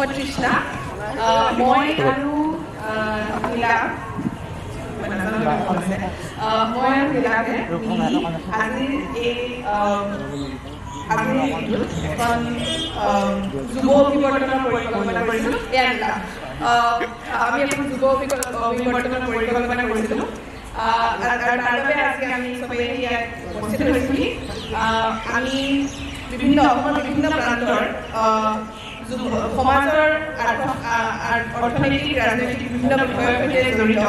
মই তৃষ্ণা মই আৰু নীলা মই আৰু নীলাকে আজি এই এখন যুৱ অভিৱৰ্তনৰ পৰিকল্পনা কৰিছিলোঁ এয়া নীলা আমি এখন যুৱ অভিৱৰ্তনৰ পৰিকল্পনা কৰিছিলোঁ আৰু তাৰ বাবে আজি আমি চবেই ইয়াত উপস্থিত হৈছিলোঁ আমি অসমৰ বিভিন্ন প্ৰান্তৰ সমাজৰ অৰ্থনৈতিক ৰাজনৈতিক বিভিন্ন বিষয়ৰ সৈতে জড়িত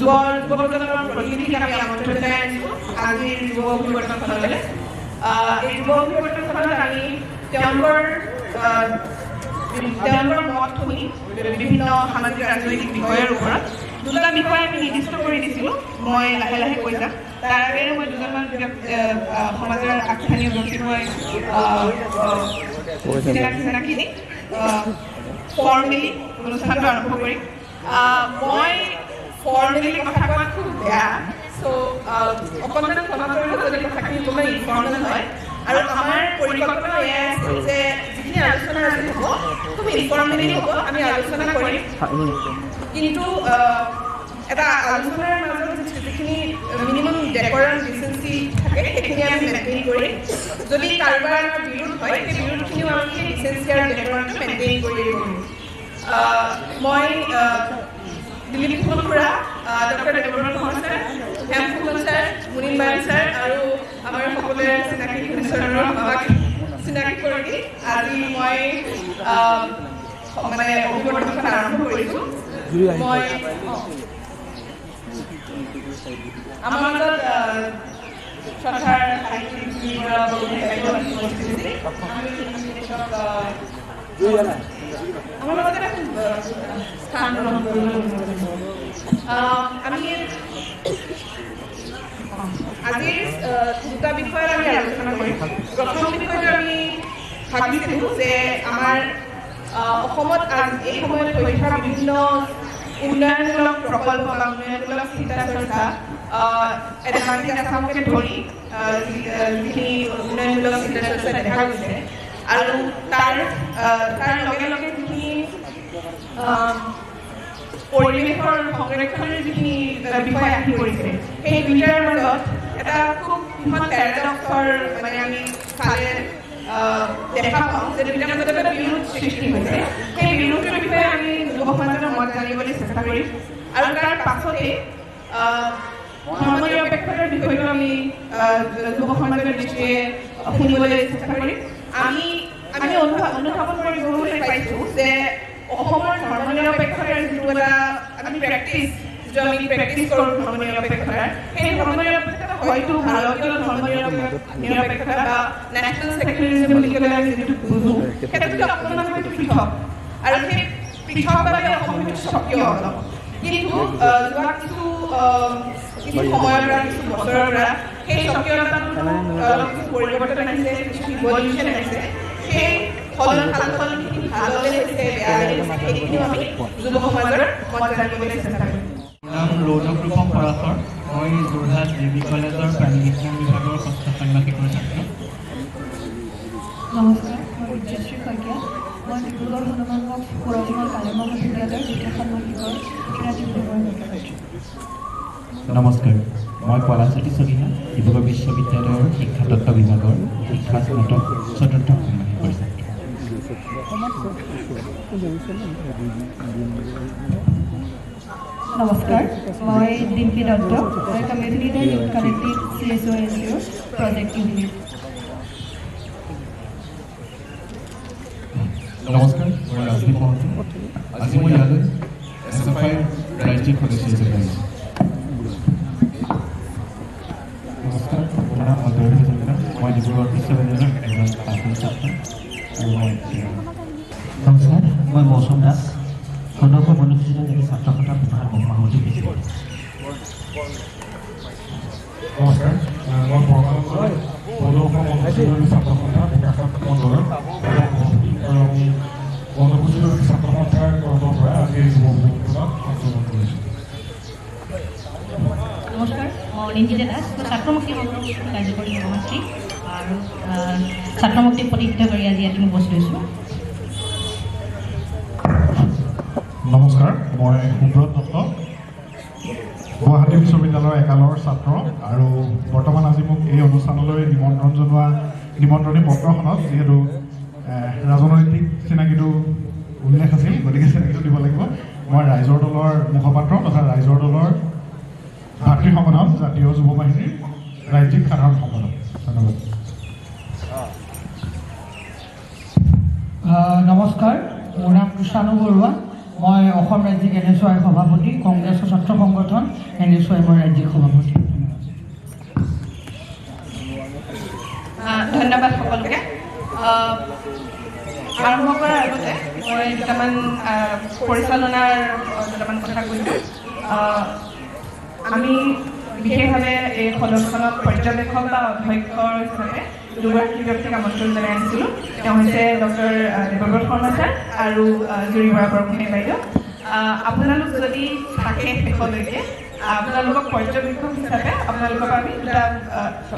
যুৱপ্ৰজন্মৰ প্ৰতিনিধিক আমি আমন্ত্ৰণ জনাই আনিছোঁ আজিৰ যুৱ অভিৱৰ্তনখনলৈ এই যুৱ অভিৱৰ্তনখনত আমি তেওঁলোকৰ মত শুনি বিভিন্ন সামাজিক ৰাজনৈতিক বিষয়ৰ ওপৰত দুটা বিষয় আমি নিৰ্দিষ্ট কৰি দিছিলোঁ মই লাহে লাহে কৈ যাম তাৰ আগেয়ে মই দুজনমান সমাজৰ আগস্থানীয় ব্যক্তিক মই চিনাকি ফৰ্মেলি অনুষ্ঠানটো আৰম্ভ কৰিম মই ফৰ্মেলি কথা কোৱাত খুব বেয়া চ' অকণমান ক্ষমা কৰিব যদি কথাখিনি অকণমান ইনফৰ্মেল হয় আৰু আমাৰ পৰিকল্পনা এয়াই আছিল যে যিখিনি আলোচনা আজি হ'ব খুব ইনফৰ্মেলি হ'ব আমি আলোচনা কৰিম কিন্তু এটা আলোচনাৰ মাজত যিখিনি মিনিমাম ডেকৰাম ডিচেঞ্চি থাকে সেইখিনি আমি মেইনটেইন কৰিম যদি কাৰোবাৰ বিৰোধ হয় সেই বিৰোধখিনিও আমি সেই ডিচেঞ্চি আৰু ডেকৰামটো মেইনটেইন কৰি কৰিম মই দিলীপ ফুকন খুৰা doctor Debabrata Phukan sir Hem Phukan sir Munin বায়ন ছাৰ আৰু আমাৰ সকলোৰে চিনাকি ঘূৰ্ণিচৰণৰ আমাক চিনাকি কৰি আজি মই মানে অভিৱৰ্তনখন আৰম্ভ কৰিছোঁ মই আমাৰ মাজত শ্ৰদ্ধাৰ আমাৰ লগত এটা স্থান গ্ৰহণ কৰিবলৈ আমি আজিৰ দুটা বিষয়ত আমি আলোচনা কৰিম প্ৰথম বিষয়টো আমি ভাবিছিলোঁ যে আমাৰ অসমত এই সময়ত হৈ থকা বিভিন্ন উন্নয়নমূলক প্ৰকল্প বা উন্নয়নমূলক চিন্তা চৰ্চা এডভান্সিং আছামকে ধৰি যিখিনি উন্নয়নমূলক চিন্তা চৰ্চা দেখা গৈছে আৰু তাৰ লগে লগে যিখিনি পৰিৱেশৰ সংৰক্ষণৰ যিখিনি বিষয় আহি পৰিছে সেই দুয়োটাৰ মাজত এটা খুব পেৰাডক্সৰ মানে আমি চালে দেখা পাওঁ যে দুয়োটাৰ মাজত এটা বিৰোধ সৃষ্টি হৈছে সেই বিৰোধটোৰ বিষয়ে আমি যুৱ সমাজৰ মত জানিবলৈ চেষ্টা কৰিম আৰু তাৰ পাছতেই ধৰ্মনিৰপেক্ষতাৰ বিষয়টো আমি যুৱ সমাজৰ দৃষ্টিৰে শুনিবলৈ চেষ্টা কৰিম আমি অনুধাৱন কৰিবলৈ পাইছোঁ যে অসমৰ ধৰ্মনিৰপেক্ষতাৰ যিটো এটা আমি প্ৰেক্টিছ কৰোঁ ধৰ্মনিৰপেক্ষতাৰ সেই ধৰ্মনিৰপেক্ষতা হয়তো ভাৰতীয় ধৰ্মনিৰপেক্ষতা বা নেশ্যনেল ছেকুলাৰিজম বুলি ক'লে আমি যিটো বুজোঁ সেইটোতকৈ অকণমান হয়তো পৃথক আৰু সেই পৃথকভাৱে অসম হয়তো স্বকীয় অলপ কিন্তু যোৱা কিছু সময়ৰ পৰা কিছু বছৰৰ পৰা সেই স্বকীয়তাটো অলপ কিছু পৰিৱৰ্তন আহিছে কিছু ইভলিউশ্যন আহিছে সেই সালসলনিখিনি ভাললৈ হৈছে বেয়ালৈ হৈছে সেইখিনিও আমি যুৱ সমাজৰ মত জানিবলৈ চেষ্টা কৰিম নাম ৰৌনক ৰূপম পৰাশৰ মই যোৰহাট ডিগ্ৰী কলেজৰ প্ৰাণীবিজ্ঞান বিভাগৰ ষষ্ঠ ষাণ্মাসিকৰ ছাত্ৰ নমস্কাৰ মই বিদ্যাশ্ৰী শইকীয়া মই ডিব্ৰুগড় হনুমানগড় পৌৰনিগম কালিমা মহাবিদ্যালয়ৰ দ্বিতীয় ষাণ্মাসিকৰ ইংৰাজী বিভাগৰ ছাত্ৰ নমস্কাৰ মই পলাশজ্যোতি চলিহা ডিব্ৰুগড় বিশ্ববিদ্যালয়ৰ শিক্ষাতত্ত্ব বিভাগৰ শিক্ষা স্নাতক চতুৰ্থ ষাণ্মাসিকৰ ছাত্ৰ নমস্কাৰ মই ডিম্পী দত্ত মই community youth collective CSO NGO project unit নমস্কাৰ মই ৰাজদীপ মহন্ত আজি মই ইয়ালৈ SFI ৰাজ্যিক সদস্য হিচাপে আহিছোঁ নমস্কাৰ মোৰ নাম অন্তৰ্ভ হাজৰিকা মই ডিব্ৰুগড় বিশ্ববিদ্যালয়ৰ এজন প্ৰাক্তন ছাত্ৰ আৰু মই নমস্কাৰ মই মৌচুম দাস সদস্য অনুষ্ঠিত ছাত্ৰ সন্থা বিভাগ সভাপতি প্ৰেছিডেণ্ট নমস্কাৰ মই বৰগাঁৱৰ পৌৰসভা ছাত্ৰ সন্থা বিকাশক মণ্ডলৰ গণপতিৰ ছাত্ৰ সন্থাৰ তৰফৰ পৰা আজি যুৱ অভিৱৰ্তনত অংশগ্ৰহণ কৰিছোঁ নমস্কাৰ মই নিঞ্জিতা দাস মই ছাত্ৰমুক্তি সংগঠন কাৰ্যকৰী সভাপতি আৰু ছাত্ৰমুক্তি প্ৰতিষ্ঠিত কৰি আজি ইয়াত মই উপস্থিত হৈছোঁ নমস্কাৰ মই সুব্ৰত দত্ত গুৱাহাটী বিশ্ববিদ্যালয়ৰ একালৰ ছাত্ৰ আৰু বৰ্তমান আজি মোক এই অনুষ্ঠানলৈ নিমন্ত্ৰণী পত্ৰখনত যিহেতু ৰাজনৈতিক চিনাকিটো উল্লেখ আছিল গতিকে চিনাকিটো দিব লাগিব মই ৰাইজৰ দলৰ মুখপাত্ৰ তথা ৰাইজৰ দলৰ ভাতৃ সংগঠন জাতীয় যুৱ বাহিনীৰ ৰাজ্যিক সাধাৰণ সম্পাদক ধন্যবাদ নমস্কাৰ মোৰ নাম কৃষ্ণানু বৰুৱা মই অসম ৰাজ্যিক NSY সভাপতি কংগ্ৰেছৰ ছাত্ৰ সংগঠন NSY মই ৰাজ্যিক সভাপতি ধন্যবাদ সকলোকে আৰম্ভ কৰাৰ আগতে মই দুটামান পৰিচালনাৰ দুটামান কথা কৈছোঁ আমি বিশেষভাৱে এই সদনখনত পৰ্যবেক্ষক বা অধ্যক্ষৰ হিচাপে দুগৰাকী ব্যক্তিক আমন্ত্ৰণ জনাই আনিছিলোঁ তেওঁ হৈছে ডক্টৰ দেৱব্ৰত শৰ্মা ছাৰ আৰু জুৰি বৰা বৰগোহাঁই বাইদেউ আপোনালোক যদি থাকে শেষলৈকে আপোনালোকক পৰ্যবেক্ষক হিচাপে আপোনালোকৰ আমি দুটা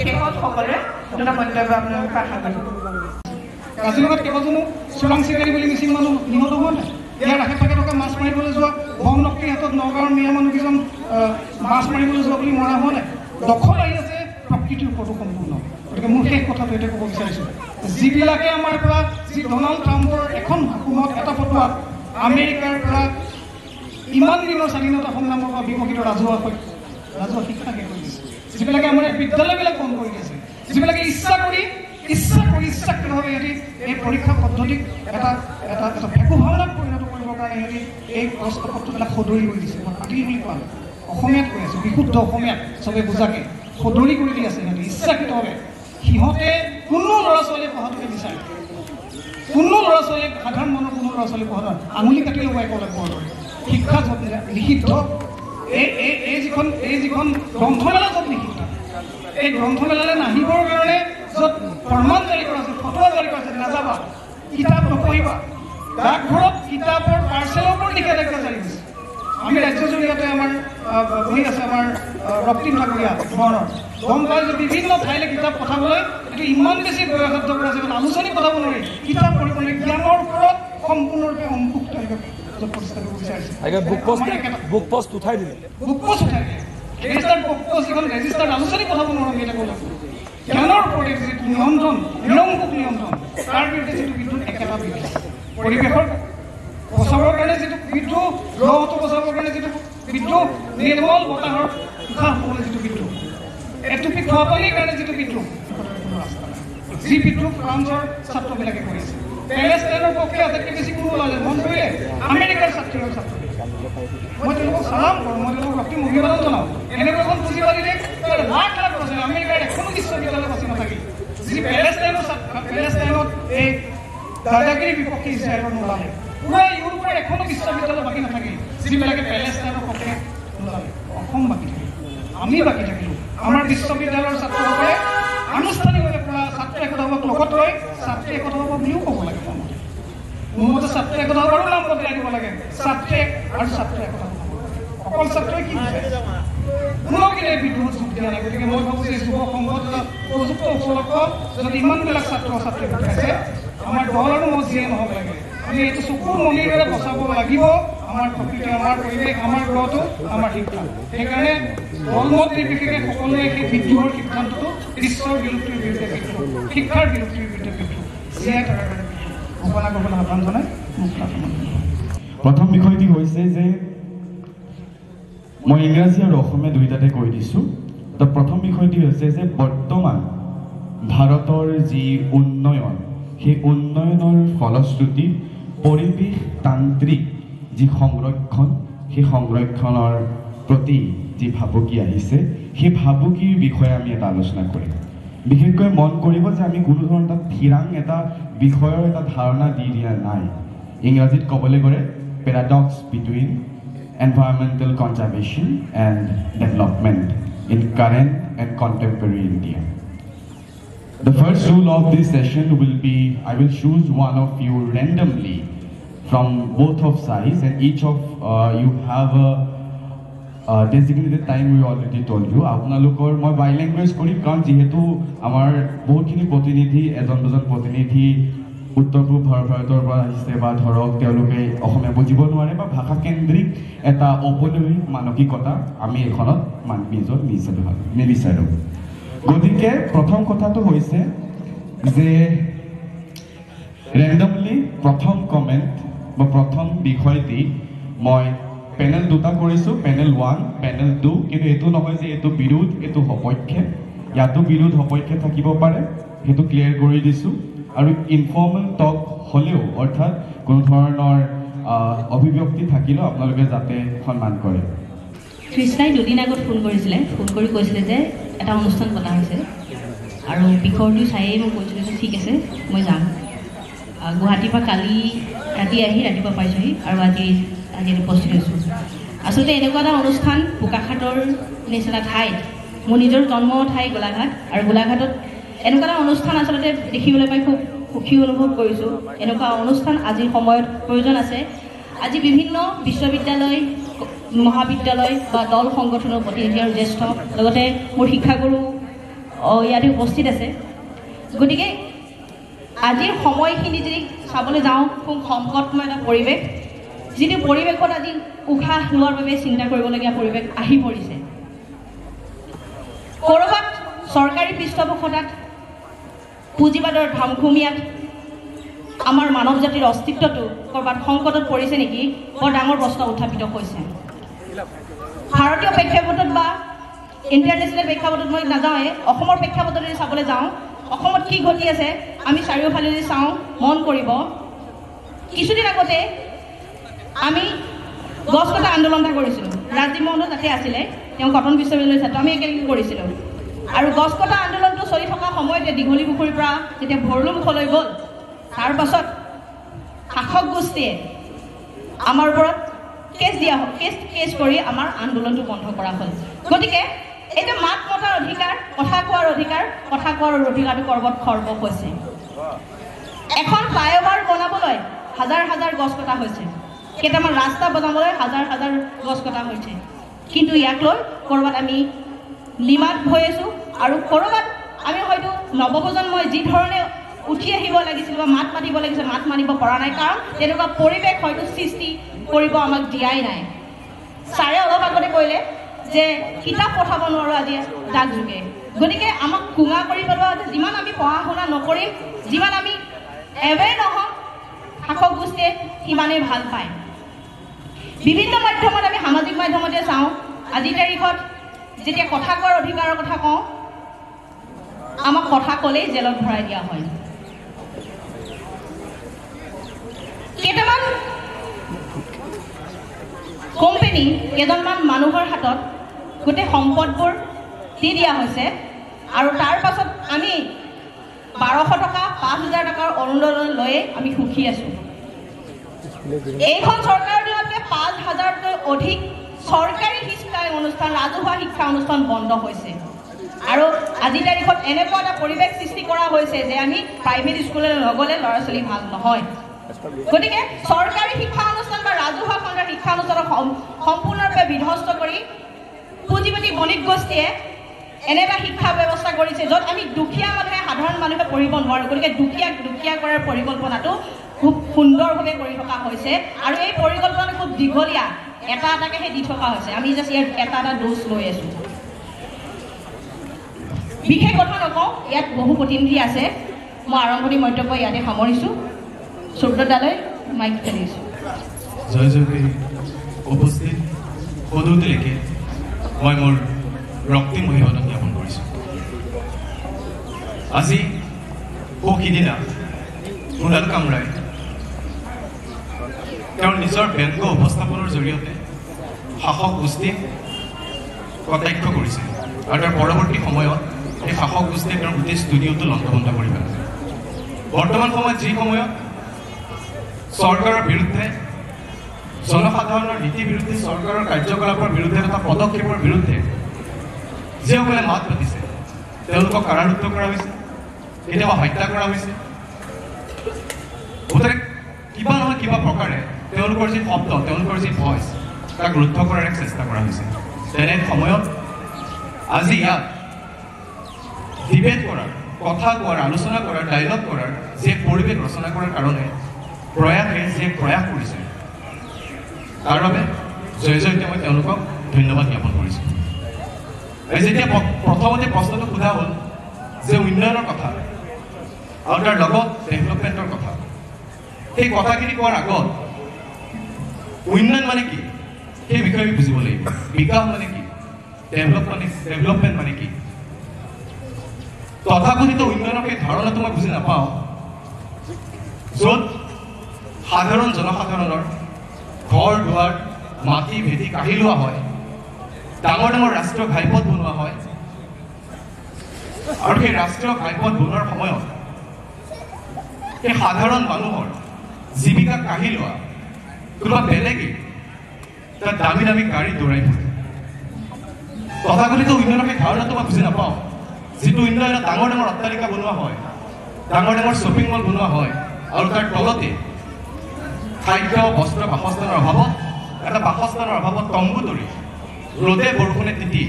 শেষত সকলোৱে দুটা মন্তব্য আপোনালোকৰ আশা কৰিম কাজিৰঙাত কেইবাজনো চোৰাং চিকাৰী বুলি মিচিং মানুহ নিহত হোৱা নাই ইয়াৰ আশে পাশে থকা মাছ মাৰিবলৈ যোৱা বন নক্টিৰ হাতত নগাঁৱৰ মিয়া মানুহকেইজন মাছ মাৰিবলৈ যোৱা বুলি মৰা হোৱা নাই দখল আহি আছে প্ৰকৃতিৰ ওপৰতো সম্পূৰ্ণ গতিকে মোৰ শেষ কথাটো এতিয়া ক'ব বিচাৰিছোঁ যিবিলাকে আমাৰ পৰা যি ডনাল্ড ট্ৰাম্পৰ এখন হুকুমত এটা ফটোৱাত আমেৰিকাৰ পৰা ইমান দিনৰ স্বাধীনতা সংগ্ৰামৰ পৰা বিকশিত ৰাজহুৱা শিক্ষা শেষ হৈ দিছে যিবিলাকে আমাৰ বিদ্যালয়বিলাক বন্ধ কৰি দিছে যিবিলাকে ইচ্ছাকৃতভাৱে সিহঁতি এই পৰীক্ষা পদ্ধতিক এটা ভেকু ভাৱনাত পৰিণত কৰিবৰ কাৰণে সিহঁতি এই প্ৰশ্ন পত্ৰবিলাক সদৰি কৰি দিছে মই পাতিল বুলি কোৱা নাই অসমীয়াত কৈ আছোঁ বিশুদ্ধ অসমীয়াত চবে বুজাকে সদৰি কৰি দি আছে সিহঁতি ইচ্ছাকৃতভাৱে সিহঁতে কোনো ল'ৰা ছোৱালীয়ে পঢ়াটোকে বিচাৰে কোনো ল'ৰা ছোৱালীয়ে সাধাৰণ মানুহ কোনো ল'ৰা ছোৱালী পঢ়া আঙুলি কাটি ল'ব একলে পঢ়াৰ দৰে শিক্ষা য'ত নিষিদ্ধ এই যিখন গ্ৰন্থমেলা য'ত নিষিদ্ধ এই গ্ৰন্থমেলালৈ নাহিবৰ কাৰণে য'ত প্ৰমাণ জাৰি কৰা আছে ফটোৱা জাৰি কৰা আছে নাযাবা কিতাপ নপঢ়িবা ডাকঘৰত কিতাপৰ পাৰ্চেলৰ ওপৰত নিষেধাজ্ঞা জাৰি হৈছে আমি ৰাজ্যৰ জৰিয়তে আমাৰ বহি আছে আমাৰ ৰক্তিম ঠাকুৰীয়া ধৰণৰ গম পাই যে বিভিন্ন ঠাইলৈ কিতাপ পঠাবলৈ এইটো ইমান বেছি বয়সাধ্য কৰা আছে আলোচনী পঠাব নোৱাৰি কিতাপ পঢ়িবলৈ জ্ঞানৰ ওপৰত সম্পূৰ্ণৰূপে অংকুশ তেওঁলোকে প্ৰতিষ্ঠা কৰিব বিচাৰিছে বুক পোষ্ট উঠাই দিলে ৰেজিষ্টাৰ্ড আলোচনী পঠাব নোৱাৰোঁ আমি এটা ক'ব জ্ঞানৰ ওপৰত যিটো নিয়ন্ত্ৰণ নিৰংকুশ নিয়ন্ত্ৰণ তাৰ বিৰুদ্ধে যিটো বিদ্ৰোহ একেটা বিদ্ৰোহ পৰিৱেশৰ বচাবৰ কাৰণে যিটো বিদ্ৰোহ গ্ৰহটো বচাবৰ কাৰণে যিটো বিদ্ৰোহ নিৰ্মল বতাহৰ উশাহ হ'বলৈ যিটো বিদ্ৰোহ এটুপি খোৱা পানীৰ কাৰণে যিটো বিদ্ৰোহ যি বিদ্ৰোহ ফ্ৰান্সৰ ছাত্ৰবিলাকে কৰিছে পেলেষ্টাইনৰ পক্ষে আটাইতকৈ বেছি কোনো ওলালে মন কৰিলে আমেৰিকাৰ ছাত্ৰবিলাক মই তেওঁলোকক চালাম কৰোঁ মই তেওঁলোকক ৰক্তিম অভিবাদন জনাওঁ এনেকুৱা এখন পুঁজিবাদীৰে লাখ লাখ আছে আমেৰিকাৰ এখনো বিশ্ববিদ্যালয় বাচি নাথাকিল যি পেলেষ্টাইনত এই দাদাগিৰি বিপক্ষে ইজৰাইলৰ নোলালে পুৰা ইউৰোপৰ এখনো বিশ্ববিদ্যালয় বাকী নাথাকিল যিবিলাকে পেলেষ্টাইনৰ পক্ষে নোলালে অসম বাকী থাকিল আমি বাকী থাকিলোঁ আমাৰ বিশ্ববিদ্যালয়ৰ ছাত্ৰসকলে আনুষ্ঠানিকভাৱে পুৰা ছাত্ৰ একতাভাৱক লগত লৈ ছাত্ৰী একতাভাৱ বুলিও ক'ব লাগে মোৰ মতে ছাত্ৰ একতাভাৱৰো নাম বদলাই দিব লাগে ছাত্ৰী আৰু ছাত্ৰ একতাভাৱ অকল ছাত্ৰই কি কোনোকে বিদ্ৰোহত যোগ দিয়া নাই গতিকে মই ভাবোঁ যে যুৱ সংঘত এটা উপযুক্ত উপলক্ষ যদি ইমানবিলাক ছাত্ৰ ছাত্ৰী গোটাইছে আমাৰ দল আৰু মত যিয়ে নহ'ব লাগে আমি এইটো চকুৰ মনিৰ দৰে বচাব লাগিব আমাৰ প্ৰকৃতি আমাৰ পৰিৱেশ আমাৰ গ্ৰহটো আমাৰ শিক্ষা সেইকাৰণে দল মত নিৰ্বিশেষে সকলোৱে সেই বিদ্ৰোহৰ সিদ্ধান্তটো বিশ্বৰ বিলুপ্তিৰ বিৰুদ্ধে বিদ্ৰোহ শিক্ষাৰ বিলুপ্তিৰ বিৰুদ্ধে বিদ্ৰোহ জীয়াই থকাৰ কাৰণে ঘোষণা কৰিবলৈ আহ্বান জনাই প্ৰথম বিষয়টি হৈছে যে মই ইংৰাজী আৰু অসমীয়া দুয়োটাতে কৈ দিছোঁ তো প্ৰথম বিষয়টি হৈছে যে বৰ্তমান ভাৰতৰ যি উন্নয়ন সেই উন্নয়নৰ ফলশ্ৰুতি পৰিৱেশতান্ত্ৰিক যি সংৰক্ষণ সেই সংৰক্ষণৰ প্ৰতি যি ভাবুকি আহিছে সেই ভাবুকিৰ বিষয়ে আমি এটা আলোচনা কৰিম বিশেষকৈ মন কৰিব যে আমি কোনো ধৰণৰ এটা থিৰাং এটা বিষয়ৰ এটা ধাৰণা দি দিয়া নাই ইংৰাজীত ক'বলৈ গ'লে paradox between environmental conservation and development in current and contemporary India. The first rule of this session will be, I will choose one of you randomly from both of sides and each of you have a designated time we already told you. আপোনালোকৰ মই বাই language কৰিম কাৰণ যিহেতু আমাৰ বহুতখিনি প্ৰতিনিধি এজন দুজন প্ৰতিনিধি উত্তৰ পূব ভাৰতৰ পৰা আহিছে বা ধৰক তেওঁলোকে অসমীয়া বুজিব নোৱাৰে বা ভাষা কেন্দ্ৰিক এটা ঔপনিবেশিক মানসিকতা আমি এখনত নিজৰ নিবিচাৰোঁ গতিকে প্ৰথম কথাটো হৈছে যে ৰেণ্ডমলি প্ৰথম কমেণ্ট বা প্ৰথম বিষয়টি মই পেনেল দুটা কৰিছোঁ পেনেল 1 পেনেল 2 কিন্তু এইটো নহয় যে এইটো বিৰোধ এইটো সপক্ষে ইয়াতো বিৰোধ সপক্ষে থাকিব পাৰে সেইটো ক্লিয়াৰ কৰি দিছোঁ আৰু ইনফৰ্মেল টক হ'লেও অৰ্থাৎ কোনো ধৰণৰ অভিব্যক্তি থাকিলেও আপোনালোকে যাতে সন্মান কৰে কৃষ্ণাই দুদিন আগত ফোন কৰিছিলে ফোন কৰি কৈছিলে যে এটা অনুষ্ঠান পতা হৈছে আৰু বিষয়টো চায়েই মই কৈছিলোঁ যে ঠিক আছে মই যাম গুৱাহাটীৰ পৰা কালি ৰাতি আহি ৰাতিপুৱা পাইছোঁহি আৰু আজি উপস্থিত হৈছোঁ আচলতে এনেকুৱা এটা অনুষ্ঠান বোকাখাটৰ নিচিনা ঠাইত মোৰ নিজৰ জন্ম ঠাই গোলাঘাট আৰু গোলাঘাটত এনেকুৱা এটা অনুষ্ঠান আচলতে দেখিবলৈ পাই খুব সুখী অনুভৱ কৰিছোঁ এনেকুৱা অনুষ্ঠান আজিৰ সময়ত প্ৰয়োজন আছে আজি বিভিন্ন বিশ্ববিদ্যালয় মহাবিদ্যালয় বা দল সংগঠনৰ প্ৰতিনিধি আৰু জ্যেষ্ঠ লগতে মোৰ শিক্ষাগুৰু ইয়াতে উপস্থিত আছে গতিকে আজিৰ সময়খিনি যদি চাবলৈ যাওঁ খুব সংকটময় এটা পৰিৱেশ যিটো পৰিৱেশত আজি উশাহ লোৱাৰ বাবে চিন্তা কৰিবলগীয়া পৰিৱেশ আহি পৰিছে ক'ৰবাত চৰকাৰী পৃষ্ঠপোষকতাত পুঁজিবাদৰ ধামখুমীয়াত আমাৰ মানৱ জাতিৰ অস্তিত্বটো ক'ৰবাত সংকটত পৰিছে নেকি বৰ ডাঙৰ প্ৰশ্ন উত্থাপিত হৈছে ভাৰতীয় প্ৰেক্ষাপটত বা ইণ্টাৰনেশ্যনেল প্ৰেক্ষাপটত মই নাযাওঁৱে অসমৰ প্ৰেক্ষাপটত যদি চাবলৈ যাওঁ অসমত কি ঘটি আছে আমি চাৰিওফালে যদি চাওঁ মন কৰিব কিছুদিন আগতে আমি গছ কটা আন্দোলন এটা কৰিছিলোঁ ৰাজীৱ মোহন তাতে আছিলে তেওঁ কটন বিশ্ববিদ্যালয়ৰ ছাত্ৰ আমি একেলগে কৰিছিলোঁ আৰু গছ কটা আন্দোলনটো চলি থকা সময়তে দীঘলী পুখুৰীৰ পৰা যেতিয়া ভৰলুমুখলৈ গ'ল তাৰ পাছত শাসক গোষ্ঠীয়ে আমাৰ ওপৰত কেছ কৰি আমাৰ আন্দোলনটো বন্ধ কৰা হ'ল গতিকে এটা মাত মতাৰ অধিকাৰ কথা কোৱাৰ অধিকাৰটো ক'ৰবাত খৰ্ব হৈছে এখন ফ্লাইঅভাৰ বনাবলৈ হাজাৰ হাজাৰ গছ কটা হৈছে কেইটামান ৰাস্তা বনাবলৈ হাজাৰ হাজাৰ গছ কটা হৈছে কিন্তু ইয়াক লৈ ক'ৰবাত আমি নিমাত হৈ আছোঁ আৰু ক'ৰবাত আমি হয়তো নৱপ্ৰজন্মই যি ধৰণে উঠি আহিব লাগিছিল বা মাত মাতিব লাগিছিল মাত মাতিব পৰা নাই কাৰণ তেনেকুৱা পৰিৱেশ হয়তো সৃষ্টি কৰিব আমাক দিয়াই নাই ছাৰে অলপ আগতে কৈলে যে কিতাপ পঠাব নোৱাৰোঁ আজি ডাক যোগে গতিকে আমাক কুঙা কৰি পেলোৱা হৈছে যিমান আমি পঢ়া শুনা নকৰিম যিমান আমি এৱে নহওক শাসক গোষ্ঠীয়ে সিমানেই ভাল পায় বিভিন্ন মাধ্যমত আমি সামাজিক মাধ্যমতে চাওঁ আজিৰ তাৰিখত যেতিয়া কথা কোৱাৰ অধিকাৰৰ কথা কওঁ আমাক কথা ক'লেই জেলত ভৰাই দিয়া হয় কেইটামান কোম্পানী কেইজনমান মানুহৰ হাতত গোটেই সম্পদবোৰ দি দিয়া হৈছে আৰু তাৰ পাছত আমি 1200 টকা 5000 টকাৰ অনুদান লৈয়ে আমি সুখী আছোঁ এইখন চৰকাৰৰ দিনতকৈ 5000তকৈ অধিক চৰকাৰী শিক্ষা অনুষ্ঠান ৰাজহুৱা শিক্ষা অনুষ্ঠান বন্ধ হৈছে আৰু আজিৰ তাৰিখত এনেকুৱা এটা পৰিৱেশ সৃষ্টি কৰা হৈছে যে আমি প্ৰাইভেট স্কুললৈ নগ'লে ল'ৰা ছোৱালী ভাল নহয় গতিকে চৰকাৰী শিক্ষা অনুষ্ঠান বা ৰাজহুৱা খণ্ডৰ শিক্ষা অনুষ্ঠানক সম্পূৰ্ণৰূপে বিধ্বস্ত কৰি পুঁজিপতি বণিক গোষ্ঠীয়ে এনে এটা শিক্ষা ব্যৱস্থা কৰিছে য'ত আমি দুখীয়া মানুহে সাধাৰণ মানুহে পঢ়িব নোৱাৰোঁ গতিকে দুখীয়া কৰাৰ পৰিকল্পনাটো খুব সুন্দৰভাৱে কৰি থকা হৈছে আৰু এই পৰিকল্পনাটো খুব দীঘলীয়া এটা এটাকেহে দি থকা হৈছে আমি জাষ্ট ইয়াত এটা ড'জ লৈ আছোঁ বিশেষ কথা নকওঁ ইয়াত বহু প্ৰতিনিধি আছে মই আৰম্ভণি মন্তব্য ইয়াতে সামৰিছোঁ সুব্ৰতালৈ মাইক ফেলিছোঁ জয় জয়ী উপস্থিত পদূতিলৈকে মই মোৰ ৰক্তিম অভিবাদন জ্ঞাপন কৰিছোঁ আজি সিদিনা মুলাল কামৰাই তেওঁৰ নিজৰ ব্যংগ উপস্থাপনৰ জৰিয়তে শাসক গোষ্ঠীক কটাক্ষ কৰিছিল আৰু তাৰ পৰৱৰ্তী সময়ত এই শাসক গোষ্ঠীয়ে তেওঁৰ গোটেই ষ্টুডিঅ'টো লণ্ডভণ্ড কৰি পেলাইছিল বৰ্তমান সময়ত যি সময়ত চৰকাৰৰ বিৰুদ্ধে জনসাধাৰণৰ নীতি বিৰুদ্ধে চৰকাৰৰ কাৰ্যকলাপৰ বিৰুদ্ধে তথা পদক্ষেপৰ বিৰুদ্ধে যিসকলে মাত পাতিছে তেওঁলোকক কাৰাৰুদ্ধ কৰা হৈছে কেতিয়াবা হত্যা কৰা হৈছে মুঠতে কিবা নহয় কিবা প্ৰকাৰে তেওঁলোকৰ যি শব্দ তেওঁলোকৰ যি ভইচ তাক ৰুদ্ধ কৰাৰ এক চেষ্টা কৰা হৈছে তেনে সময়ত আজি ইয়াত ডিবেট কৰাৰ কথা কোৱাৰ, আলোচনা কৰাৰ, ডায়লগ কৰাৰ, যে পৰিৱেশ ৰচনা কৰাৰ কাৰণে প্ৰয়াসে যে প্ৰয়াস কৰিছে, তাৰ বাবে জয় জয়তে মই তেওঁলোকক ধন্যবাদ জ্ঞাপন কৰিছোঁ। যেতিয়া প্ৰথমতে প্ৰশ্নটো সোধা হ'ল যে উন্নয়নৰ কথা আৰু তাৰ লগত ডেভেলপমেণ্টৰ কথা, সেই কথাখিনি কোৱাৰ আগত উন্নয়ন মানে কি সেই বিষয়ে আমি বুজিব লাগিব। বিকাশ মানে কি, ডেভেলপমেণ্ট মানে কি। তথাকথিত উন্নয়নৰ সেই ধাৰণাটো মই বুজি নাপাওঁ য'ত সাধাৰণ জনসাধাৰণৰ ঘৰ দুৱাৰ, মাটি ভেটি কাঢ়ি লোৱা হয়, ডাঙৰ ডাঙৰ ৰাষ্ট্ৰীয় ঘাইপথ বনোৱা হয়, আৰু সেই ৰাষ্ট্ৰীয় ঘাইপথ বনোৱাৰ সময়ত সেই সাধাৰণ মানুহৰ জীৱিকা কাঢ়ি লোৱা কোনোবা বেলেগে তাত দামী দামী গাড়ী দৌৰাই ফুৰে। তথাকথিত উন্নয়নৰ সেই ধাৰণাটো মই বুজি নাপাওঁ যিটো উন্নয়নত ডাঙৰ ডাঙৰ অট্টালিকা বনোৱা হয়, ডাঙৰ ডাঙৰ শ্বপিং মল বনোৱা হয়, আৰু তাৰ তলতে খাদ্য বস্ত্ৰ বাসস্থানৰ অভাৱত, এটা বাসস্থানৰ অভাৱত তম্বু তৰি ৰ'দে বৰষুণে তিতি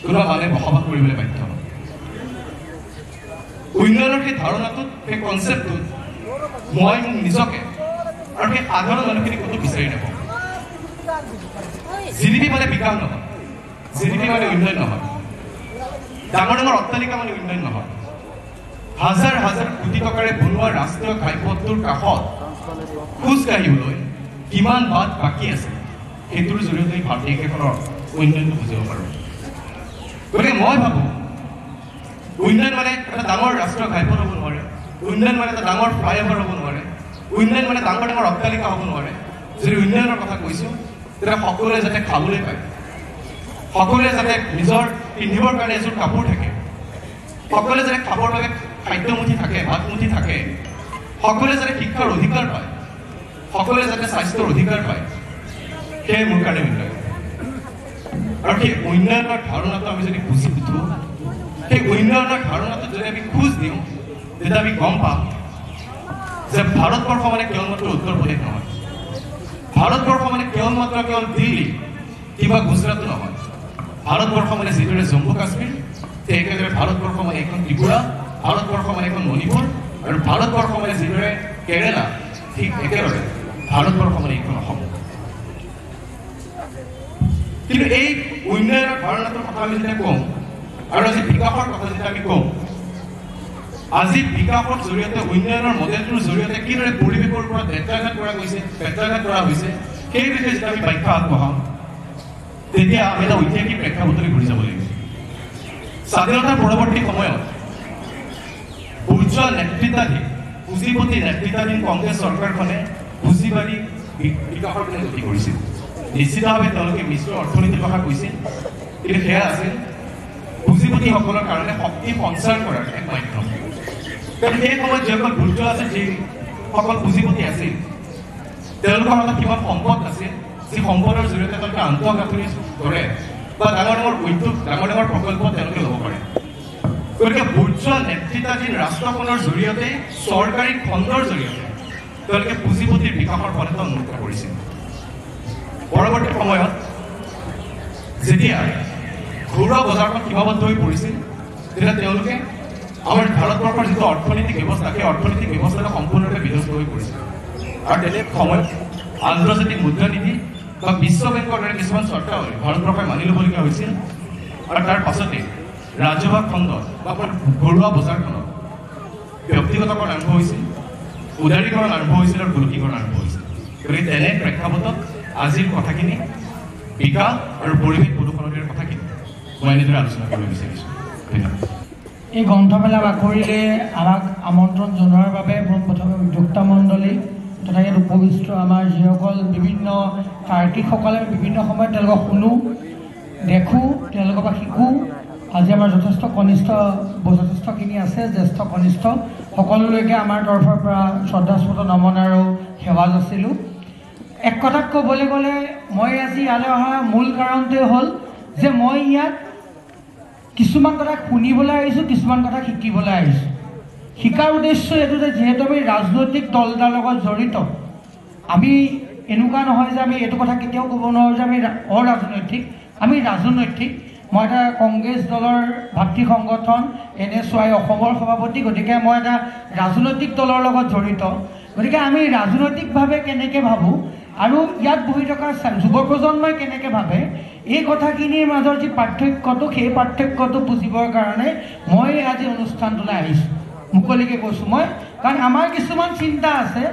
কোনোবা মানুহে বসবাস কৰিবলৈ বাধ্য হয়। উন্নয়নৰ সেই ধাৰণাটোত, সেই কনচেপ্টটোত মই মোক নিজকে আৰু সেই সাধাৰণ মানুহখিনি ক'তো বিচাৰি নাপাওঁ। জিডিপি মানে বিকাশ নহয়, জিডিপি মানে উন্নয়ন নহয়, ডাঙৰ ডাঙৰ অট্টালিকা মানে উন্নয়ন নহয়। হাজাৰ হাজাৰ কোটি টকাৰে বনোৱা ৰাষ্ট্ৰীয় ঘাইপথটোৰ কাষত খোজকাঢ়িবলৈ কিমান বাট বাকী আছে সেইটোৰ জৰিয়তে ভাৰতীয় দেশখনৰ উন্নয়নটো বুজিব পাৰোঁ। গতিকে মই ভাবোঁ উন্নয়ন মানে এটা ডাঙৰ ৰাষ্ট্ৰীয় ঘাইপথ হ'ব নোৱাৰে, উন্নয়ন মানে এটা ডাঙৰ ফ্লাইঅভাৰ হ'ব নোৱাৰে, উন্নয়ন মানে ডাঙৰ ডাঙৰ অট্টালিকা হ'ব নোৱাৰে। যদি উন্নয়নৰ কথা কৈছোঁ তেতিয়া সকলোৱে যাতে খাবলৈ পায়, সকলোৱে যাতে নিজৰ পিন্ধিবৰ কাৰণে এযোৰ কাপোৰ থাকে, সকলোৱে যাতে খাবৰ বাবে খাদ্যমুঠি থাকে, ভাতমুঠি থাকে, সকলোৱে যাতে শিক্ষাৰ অধিকাৰ পায়, সকলোৱে যাতে স্বাস্থ্যৰ অধিকাৰ পায়, সেয়াই মোৰ কাৰণে উন্নয়ন। আৰু সেই উন্নয়নৰ ধাৰণাটো আমি যদি বুজি উঠোঁ, সেই উন্নয়নৰ ধাৰণাটো যদি আমি খোজ দিওঁ, তেতিয়া আমি গম পাম যে ভাৰতবৰ্ষ মানে কেৱল মাত্ৰ উত্তৰ প্ৰদেশ নহয়, ভাৰতবৰ্ষ মানে কেৱল দিল্লী কিবা গুজৰাটো নহয়, ভাৰতবৰ্ষ মানে যিদৰে জম্মু কাশ্মীৰ, ঠিক একেদৰে ভাৰতবৰ্ষ মানে এখন ত্ৰিপুৰা, ভাৰতবৰ্ষ মানে এখন মণিপুৰ, আৰু ভাৰতবৰ্ষ মানে যিদৰে কেৰেলা, ঠিক একেদৰে ভাৰতবৰ্ষ মানে এইখন অসম। কিন্তু এই উন্নয়নৰ ধাৰণাটোৰ কথা আমি যেতিয়া কওঁ, আৰু আজি বিকাশৰ কথা যেতিয়া আমি কওঁ, আজি বিকাশৰ জৰিয়তে, উন্নয়নৰ মডেলটোৰ জৰিয়তে কিদৰে পৰিৱেশৰ পৰা বেত্ৰাঘাত কৰা হৈছে সেই বিষয়ে যেতিয়া আমি ব্যাখ্যা আগবঢ়াম, তেতিয়া আমি এটা ঐতিহাসিক প্ৰেক্ষাপটলৈ ঘূৰি যাব লাগিব। স্বাধীনতাৰ পৰৱৰ্তী সময়ত উজ্জ্বল নেতৃত্বাধীন, পুঁজিপতি নেতৃত্বাধীন কংগ্ৰেছ চৰকাৰখনে পুঁজিবাদী বিকাশৰ পিনে গতি কৰিছিল। নিশ্চিতভাৱে তেওঁলোকে মিশ্ৰ অৰ্থনীতিৰ কথা কৈছিল, কিন্তু সেয়া আছিল পুঁজিপতিসকলৰ কাৰণে শক্তি সঞ্চাৰ কৰাৰ এক মাধ্যম। কাৰণ সেই সময়ত যিসকল গুৰুত্ব আছিল, যিসকল পুঁজিপতি আছিল, তেওঁলোকৰ হাতত কিমান সম্পদ আছিল, যি সম্পদৰ জৰিয়তে তেওঁলোকে আন্তঃগাঁথনি কৰে বা ডাঙৰ ডাঙৰ উদ্যোগ, ডাঙৰ ডাঙৰ প্ৰকল্প তেওঁলোকে ল'ব পাৰে। গতিকে উজ্জ্বল নেতৃত্বাধীন ৰাষ্ট্ৰখনৰ জৰিয়তে, চৰকাৰী খণ্ডৰ জৰিয়তে তেওঁলোকে পুঁজিপতিৰ বিকাশৰ পথ উন্মুক্ত কৰিছিল। পৰৱৰ্তী সময়ত যেতিয়া ঘৰুৱা বজাৰখন সীমাবদ্ধ হৈ পৰিছিল, তেতিয়া তেওঁলোকে আমাৰ ভাৰতবৰ্ষৰ যিটো অৰ্থনৈতিক ব্যৱস্থা, সেই অৰ্থনৈতিক ব্যৱস্থাটো সম্পূৰ্ণৰূপে বিধ্বস্ত হৈ পৰিছিল। আৰু তেনে সময়ত আন্তৰ্জাতিক মুদ্ৰানীতি বা বিশ্ব বেংকৰ দৰে কিছুমান চৰ্তাৱলী ভাৰতবৰ্ষই মানি ল'বলগীয়া হৈছিল। আৰু তাৰ পাছতে ৰাজহুৱা খণ্ডত বা ঘৰুৱা বজাৰখনত ব্যক্তিগতকৰণ আৰম্ভ হৈছিল, উদাৰীকৰণ আৰম্ভ হৈছিল আৰু গোলকীকৰণ আৰম্ভ হৈছিল। গতিকে তেনে প্ৰেক্ষাপটত আজিৰ কথাখিনি বিকাশ আৰু পৰিৱেশ প্ৰদূষণৰ কথাখিনি মই এনেদৰে আলোচনা কৰিব বিচাৰিছোঁ। ধন্যবাদ। এই গ্ৰন্থমেলা বাকৰিলে আমাক আমন্ত্ৰণ জনোৱাৰ বাবে পোনপ্ৰথমে উদ্যোক্তা মণ্ডলী তথা ইয়াত উপবিষ্ট আমাৰ যিসকল বিভিন্ন তাৰ্কিকসকলে বিভিন্ন সময়ত তেওঁলোকক শুনোঁ, দেখোঁ, তেওঁলোকৰ পৰা শিকোঁ। আজি আমাৰ যথেষ্টখিনি আছে, জ্যেষ্ঠ কনিষ্ঠ সকলোলৈকে আমাৰ তৰফৰ পৰা শ্ৰদ্ধাস্পদ নমন আৰু সেৱা যাচিলোঁ। এক কথাত ক'বলৈ গ'লে মই আজি ইয়ালৈ অহা মূল কাৰণটোৱে হ'ল যে মই ইয়াত কিছুমান কথা শুনিবলৈ আহিছোঁ, কিছুমান কথা শিকিবলৈ আহিছোঁ। শিকাৰ উদ্দেশ্য এইটো যে যিহেতু আমি ৰাজনৈতিক দল এটাৰ লগত জড়িত, আমি এনেকুৱা নহয় যে আমি এইটো কথা কেতিয়াও ক'ব নোৱাৰোঁ যে আমি অৰাজনৈতিক, আমি ৰাজনৈতিক। মই এটা কংগ্ৰেছ দলৰ ভাতৃ সংগঠন NSY অসমৰ সভাপতি, গতিকে মই এটা ৰাজনৈতিক দলৰ লগত জড়িত। গতিকে আমি ৰাজনৈতিকভাৱে কেনেকৈ ভাবোঁ আৰু ইয়াত বহি থকা যুৱ প্ৰজন্মই কেনেকৈ ভাবে, এই কথাখিনিৰ মাজৰ যি পাৰ্থক্যটো, সেই পাৰ্থক্যটো বুজিবৰ কাৰণে মই আজি অনুষ্ঠানটোলৈ আহিছোঁ। মুকলিকৈ কৈছোঁ মই, কাৰণ আমাৰ কিছুমান চিন্তা আছে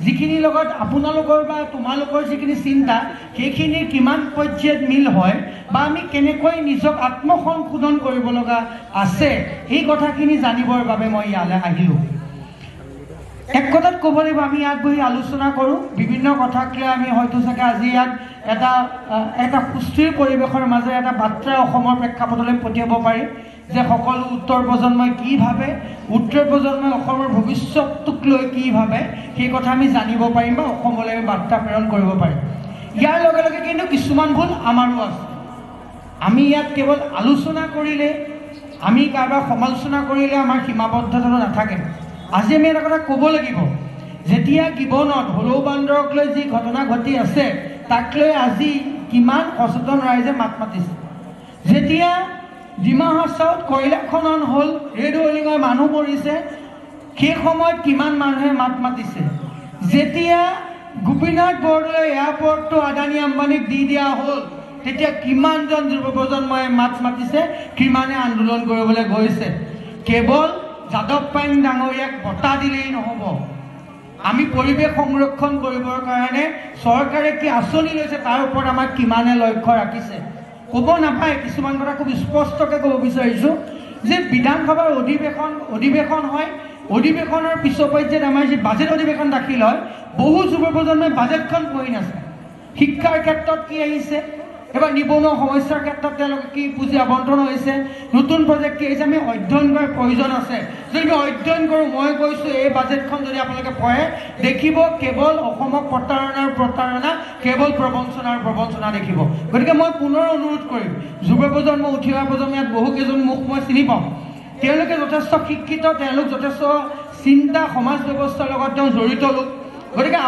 যিখিনিৰ লগত আপোনালোকৰ বা তোমালোকৰ যিখিনি চিন্তা সেইখিনিৰ কিমান পৰ্যায়ত মিল হয় বা আমি কেনেকৈ নিজক আত্মসংশোধন কৰিব লগা আছে, এই কথাখিনি জানিবৰ বাবে মই ইয়ালৈ আহিলোঁ। এক কথাত ক'ব লাগিব, আমি ইয়াত বহি আলোচনা কৰোঁ বিভিন্ন কথাক লৈ। আমি হয়তো চাগে আজি ইয়াত এটা সুস্থিৰ পৰিৱেশৰ মাজেৰে এটা বাৰ্তা অসমৰ প্ৰেক্ষাপটলৈ পঠিয়াব পাৰি যে সকলো উত্তৰ প্ৰজন্মই কি ভাবে, উত্তৰ প্ৰজন্মই অসমৰ ভৱিষ্যতটোক লৈ কি ভাবে, সেই কথা আমি জানিব পাৰিম বা অসমলৈ বাৰ্তা প্ৰেৰণ কৰিব পাৰিম। ইয়াৰ লগে লগে কিন্তু কিছুমান ভুল আমাৰো আছে। আমি ইয়াত কেৱল আলোচনা কৰিলে, আমি কাৰোবাক সমালোচনা কৰিলে আমাৰ সীমাবদ্ধতাটো নাথাকে। আজি আমি এটা কথা ক'ব লাগিব, যেতিয়া গিবনত হলৌ বান্দৰক লৈ যি ঘটনা ঘটি আছে তাক লৈ আজি কিমান সচেতন ৰাইজে মাত মাতিছে। যেতিয়া ডিমা হাছাওত কয়লা খনন হ'ল, ৰেড অইলিঙৰ মানুহ মৰিছে, সেই সময়ত কিমান মানুহে মাত মাতিছে। যেতিয়া গোপীনাথ বৰদলৈ এয়াৰপৰ্টটো আদানী আম্বানীক দি দিয়া হ'ল, তেতিয়া কিমানজন যুৱ প্ৰজন্মই মাত মাতিছে, কিমানে আন্দোলন কৰিবলৈ গৈছে। কেৱল যাদৱ পায়েং ডাঙৰীয়াক বঁটা দিলেই নহ'ব, আমি পৰিৱেশ সংৰক্ষণ কৰিবৰ কাৰণে চৰকাৰে কি আঁচনি লৈছে তাৰ ওপৰত আমাক কিমানে লক্ষ্য ৰাখিছে। ক'ব নাপায়, কিছুমান কথা খুব স্পষ্টকৈ ক'ব বিচাৰিছোঁ যে বিধানসভাৰ অধিৱেশন হয়, অধিৱেশনৰ পিছৰ পৰ্যায়ত আমাৰ যি বাজেট অধিৱেশন দাখিল হয়, বহু যুৱ প্ৰজন্মই বাজেটখন পঢ়ি নাচায়। শিক্ষাৰ ক্ষেত্ৰত কি আহিছে, এবাৰ নিবনুৱা সমস্যাৰ ক্ষেত্ৰত তেওঁলোকে কি পুঁজি আবণ্টন হৈছে, নতুন প্ৰজেক্ট কি আহিছে, আমি অধ্যয়ন কৰাৰ প্ৰয়োজন আছে। যদি আমি অধ্যয়ন কৰোঁ, মই কৈছোঁ এই বাজেটখন যদি আপোনালোকে পঢ়ে দেখিব কেৱল অসমক প্ৰতাৰণা, কেৱল প্ৰবঞ্চনা দেখিব। গতিকে মই পুনৰ অনুৰোধ কৰিম, যুৱ প্ৰজন্ম, উঠি অহা প্ৰজন্ম, ইয়াত বহুকেইজন মুখ মই চিনি পাওঁ, তেওঁলোকে যথেষ্ট শিক্ষিত, তেওঁলোক যথেষ্ট চিন্তা সমাজ ব্যৱস্থাৰ লগত তেওঁ জড়িত লোক। গতিকে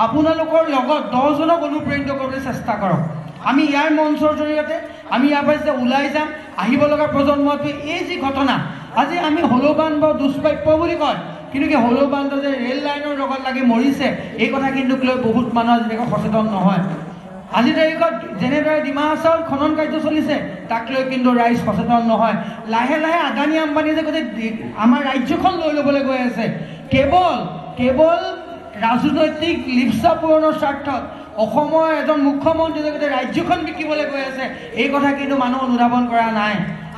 আপোনালোকৰ লগত 10জনক অনুপ্ৰাণিত কৰিবলৈ চেষ্টা কৰক। আমি ইয়াৰ মঞ্চৰ জৰিয়তে আমি ইয়াৰ পৰা যে ওলাই যাম, আহিব লগা প্ৰজন্মটোৱে এই যি ঘটনা, আজি আমি হলৌ বান্ধ বা দুষ্প্ৰাপ্য বুলি কয়, কিন্তু কি হলৌ বান্ধ যে ৰেল লাইনৰ লগত লাগি মৰিছে, এই কথা কিন্তু লৈ বহুত মানুহ আজিলৈকে সচেতন নহয়। আজিৰ তাৰিখত যেনেদৰে ডিমা হাছাওত খনন কাৰ্য চলিছে তাক লৈ কিন্তু ৰাইজ সচেতন নহয়। লাহে লাহে আদানী আম্বানীয়ে যে গোটেই আমাৰ ৰাজ্যখন লৈ ল'বলৈ গৈ আছে, কেৱল ৰাজনৈতিক লিপচা পূৰণৰ স্বাৰ্থত অসমৰ এজন মুখ্যমন্ত্ৰীয়ে যে গোটেই ৰাজ্যখন বিকিবলৈ গৈ আছে, এই কথা কিন্তু মানুহ অনুধাৱন কৰা নাই।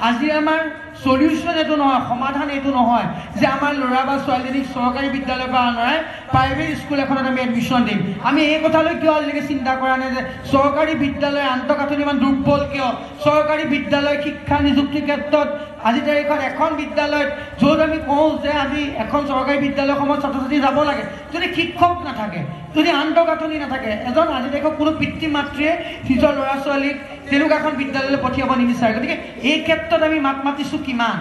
আজি আমাৰ সলিউশ্যন এইটো নহয়, সমাধান এইটো নহয় যে আমাৰ ল'ৰা বা ছোৱালীজনীক চৰকাৰী বিদ্যালয়ৰ পৰা আনাই প্ৰাইভেট স্কুল এখনত আমি এডমিশ্যন দিম। আমি এই কথালৈ কিয় আজিলৈকে চিন্তা কৰা নাই যে চৰকাৰী বিদ্যালয়ৰ আন্তঃগাঁথনি ইমান দুৰ্বল কিয়, চৰকাৰী বিদ্যালয় শিক্ষা নিযুক্তিৰ ক্ষেত্ৰত আজিৰ তাৰিখত এখন বিদ্যালয়ত য'ত আমি কওঁ যে আজি এখন চৰকাৰী বিদ্যালয়সমূহত ছাত্ৰ ছাত্ৰী যাব লাগে, যদি শিক্ষক নাথাকে, যদি আন্তঃগাঁথনি নাথাকে, এজন আজি তাৰিখত কোনো পিতৃ মাতৃয়ে নিজৰ ল'ৰা ছোৱালীক তেনেকুৱা এখন বিদ্যালয়লৈ পঠিয়াব নিবিচাৰে। গতিকে এই ক্ষেত্ৰত আমি মাত মাতিছোঁ কিমান।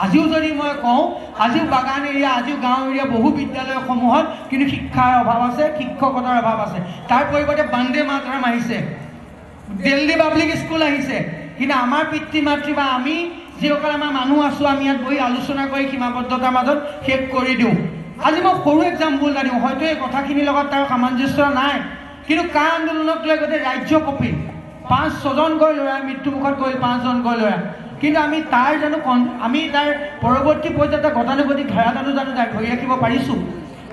আজিও যদি মই কওঁ, আজিও বাগান এৰিয়া, আজিও গাঁও এৰিয়া বহু বিদ্যালয়সমূহত কিন্তু শিক্ষাৰ অভাৱ আছে, শিক্ষকতাৰ অভাৱ আছে। তাৰ পৰিৱৰ্তে বন্দে মাতৰম আহিছে, দিল্লী পাব্লিক স্কুল আহিছে, কিন্তু আমাৰ পিতৃ মাতৃ বা আমি যিসকল আমাৰ মানুহ আছোঁ, আমি ইয়াত বহি আলোচনা কৰি সীমাবদ্ধতাৰ মাজত শেষ কৰি দিওঁ। আজি মই সৰু এক্সাম্পল এটা দিওঁ, হয়তো এই কথাখিনিৰ লগত তাৰ সামঞ্জস্য নাই, কিন্তু কা আন্দোলনক লৈ গোটেই ৰাজ্য কপিল 5-6জনকৈ ল'ৰা মৃত্যুমুখত গ'ল, 5জনকৈ ল'ৰা, কিন্তু আমি তাৰ পৰৱৰ্তী পৰ্যায়ত গতানুগতিক ধাৰাটো জানো ধৰি ৰাখিব পাৰিছোঁ।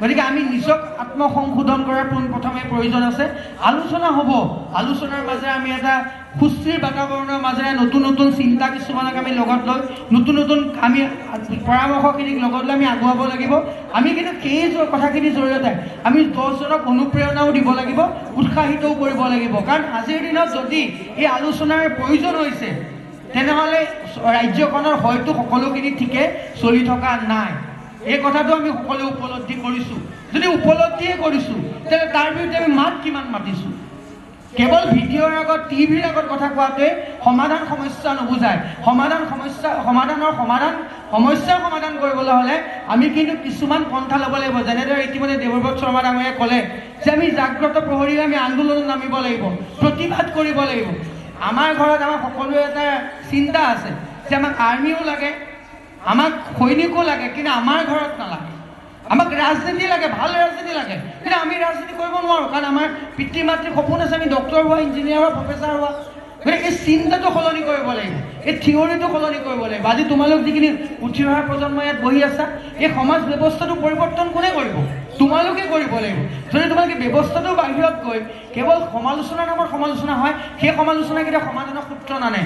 গতিকে আমি নিজক আত্মসংশোধন কৰাৰ পোনপ্ৰথমে প্ৰয়োজন আছে। আলোচনা হ'ব, আলোচনাৰ মাজেৰে আমি এটা সুস্থিৰ বাতাবৰণৰ মাজেৰে নতুন নতুন চিন্তা কিছুমানক আমি লগত লৈ নতুন আমি পৰামৰ্শখিনিক লগত লৈ আমি আগুৱাব লাগিব। আমি কিন্তু সেই কথাখিনিৰ জৰিয়তে আমি 10জনক অনুপ্ৰেৰণাও দিব লাগিব, উৎসাহিতও কৰিব লাগিব। কাৰণ আজিৰ দিনত যদি এই আলোচনাৰ প্ৰয়োজন হৈছে, তেনেহ'লে ৰাজ্যখনৰ হয়তো সকলোখিনি ঠিকে চলি থকা নাই। এই কথাটো আমি সকলোৱে উপলব্ধি কৰিছোঁ। যদি উপলব্ধিয়ে কৰিছোঁ, তেন্তে তাৰ বিৰুদ্ধে আমি মাত কিমান মাতিছোঁ। কেৱল ভিডিঅ'ৰ আগত, টিভিৰ আগত কথা কোৱাটোৱে সমস্যা নুবুজায়। সমস্যাৰ সমাধান কৰিবলৈ হ'লে আমি কিন্তু কিছুমান পন্থা ল'ব লাগিব। যেনেদৰে ইতিমধ্যে দেৱব্ৰত শৰ্মা ডাঙৰীয়াই ক'লে যে আমি জাগ্ৰত প্ৰহৰী, আমি আন্দোলনত নামিব লাগিব, প্ৰতিবাদ কৰিব লাগিব। আমাৰ ঘৰত আমাৰ সকলোৰে এটা চিন্তা আছে যে আমাক আৰ্মিও লাগে, আমাক সৈনিকো লাগে, কিন্তু আমাৰ ঘৰত নালাগে। আমাক ৰাজনীতি লাগে, ভাল ৰাজনীতি লাগে, কিন্তু আমি ৰাজনীতি কৰিব নোৱাৰোঁ, কাৰণ আমাৰ পিতৃ মাতৃৰ সপোন আছে আমি ডক্টৰ হোৱা, ইঞ্জিনিয়াৰ হোৱা, প্ৰফেচাৰ হোৱা। গতিকে এই চিন্তাটো সলনি কৰিব লাগিব, এই থিয়ৰিটো সলনি কৰিব লাগিব। আজি তোমালোক যিখিনি উঠি অহা প্ৰজন্ম ইয়াত বহি আছা, এই সমাজ ব্যৱস্থাটো পৰিৱৰ্তন কোনে কৰিব? তোমালোকে কৰিব লাগিব। যদি তোমালোকে ব্যৱস্থাটো বাহিৰত গৈ কেৱল সমালোচনাৰ নামৰ সমালোচনা হয়, সেই সমালোচনা কেতিয়াও সমাধানৰ সূত্ৰ নানে।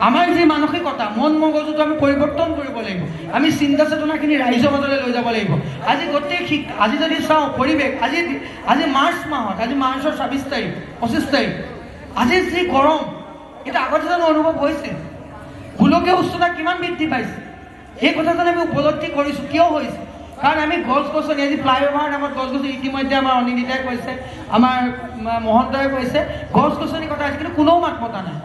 আমাৰ যি মানসিকতা, মন মগজুটো আমি পৰিৱৰ্তন কৰিব লাগিব। আমি চিন্তা চেতনাখিনি ৰাইজৰ মাজলৈ লৈ যাব লাগিব। আজি গোটেই আজি যদি চাওঁ পৰিৱেশ, আজি মাৰ্চ মাহত, আজি মাৰ্চৰ 26 তাৰিখ 25 তাৰিখ, আজি যি গৰম, এটা আগতে জানো অনুভৱ হৈছে? গোলকীয় উষ্ণতা কিমান বৃদ্ধি পাইছে এই কথাটো আমি উপলব্ধি কৰিছোঁ। কিয় হৈছে? কাৰণ আমি গছ গছনি, আজি ফ্লাইঅভাৰ নামত গছ গছনি, ইতিমধ্যে আমাৰ অনিন্দিতাই কৈছে, আমাৰ মহন্তই কৈছে, গছ গছনি কথা আছে, কিন্তু কোনেও মাত মতা নাই।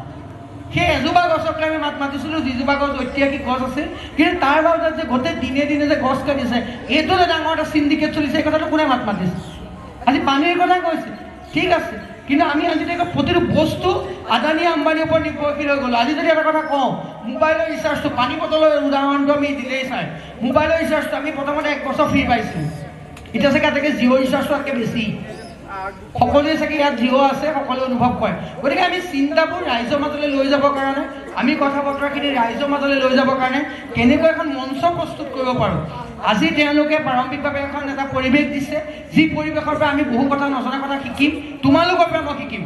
সেই এজোপা গছকে আমি মাত মাতিছিলোঁ, যিজোপা গছ ঐতিহাসিক গছ আছে, কিন্তু তাৰ মাজত যে গোটেই দিনে দিনে যে গছ কাটিছে, এইটো যে ডাঙৰ এটা চিণ্ডিকেট চলিছে, এই কথাটো কোনে মাত মাতিছে? আজি পানীৰ কথা কৈছে, ঠিক আছে, কিন্তু আমি আজিলৈকে প্ৰতিটো বস্তু আদানী আম্বানীৰ ওপৰত নিৰ্ভৰশীল হৈ গ'লোঁ। আজি যদি এটা কথা কওঁ, মোবাইলৰ ৰিচাৰ্জটো, পানী বটলৰ উদাহৰণটো আমি দিলেই চাই, মোবাইলৰ ৰিচাৰ্জটো আমি প্ৰথমতে 1 বছৰ ফ্ৰী পাইছিলোঁ, এতিয়া চাগে তাকে জিঅ' ৰিচাৰ্জটো তাতকৈ বেছি। সকলোৱে চাগে ইয়াত জিঅ' আছে, সকলোৱে অনুভৱ কৰে। গতিকে আমি চিন্তাবোৰ ৰাইজৰ মাজলৈ লৈ যাবৰ কাৰণে, আমি কথা বতৰাখিনি ৰাইজৰ মাজলৈ লৈ যাবৰ কাৰণে কেনেকৈ এখন মঞ্চ প্ৰস্তুত কৰিব পাৰোঁ। আজি তেওঁলোকে প্ৰাৰম্ভিকভাৱে এখন এটা পৰিৱেশ দিছে, যি পৰিৱেশৰ পৰা আমি বহু কথা নজনা কথা শিকিম, তোমালোকৰ পৰা মই শিকিম।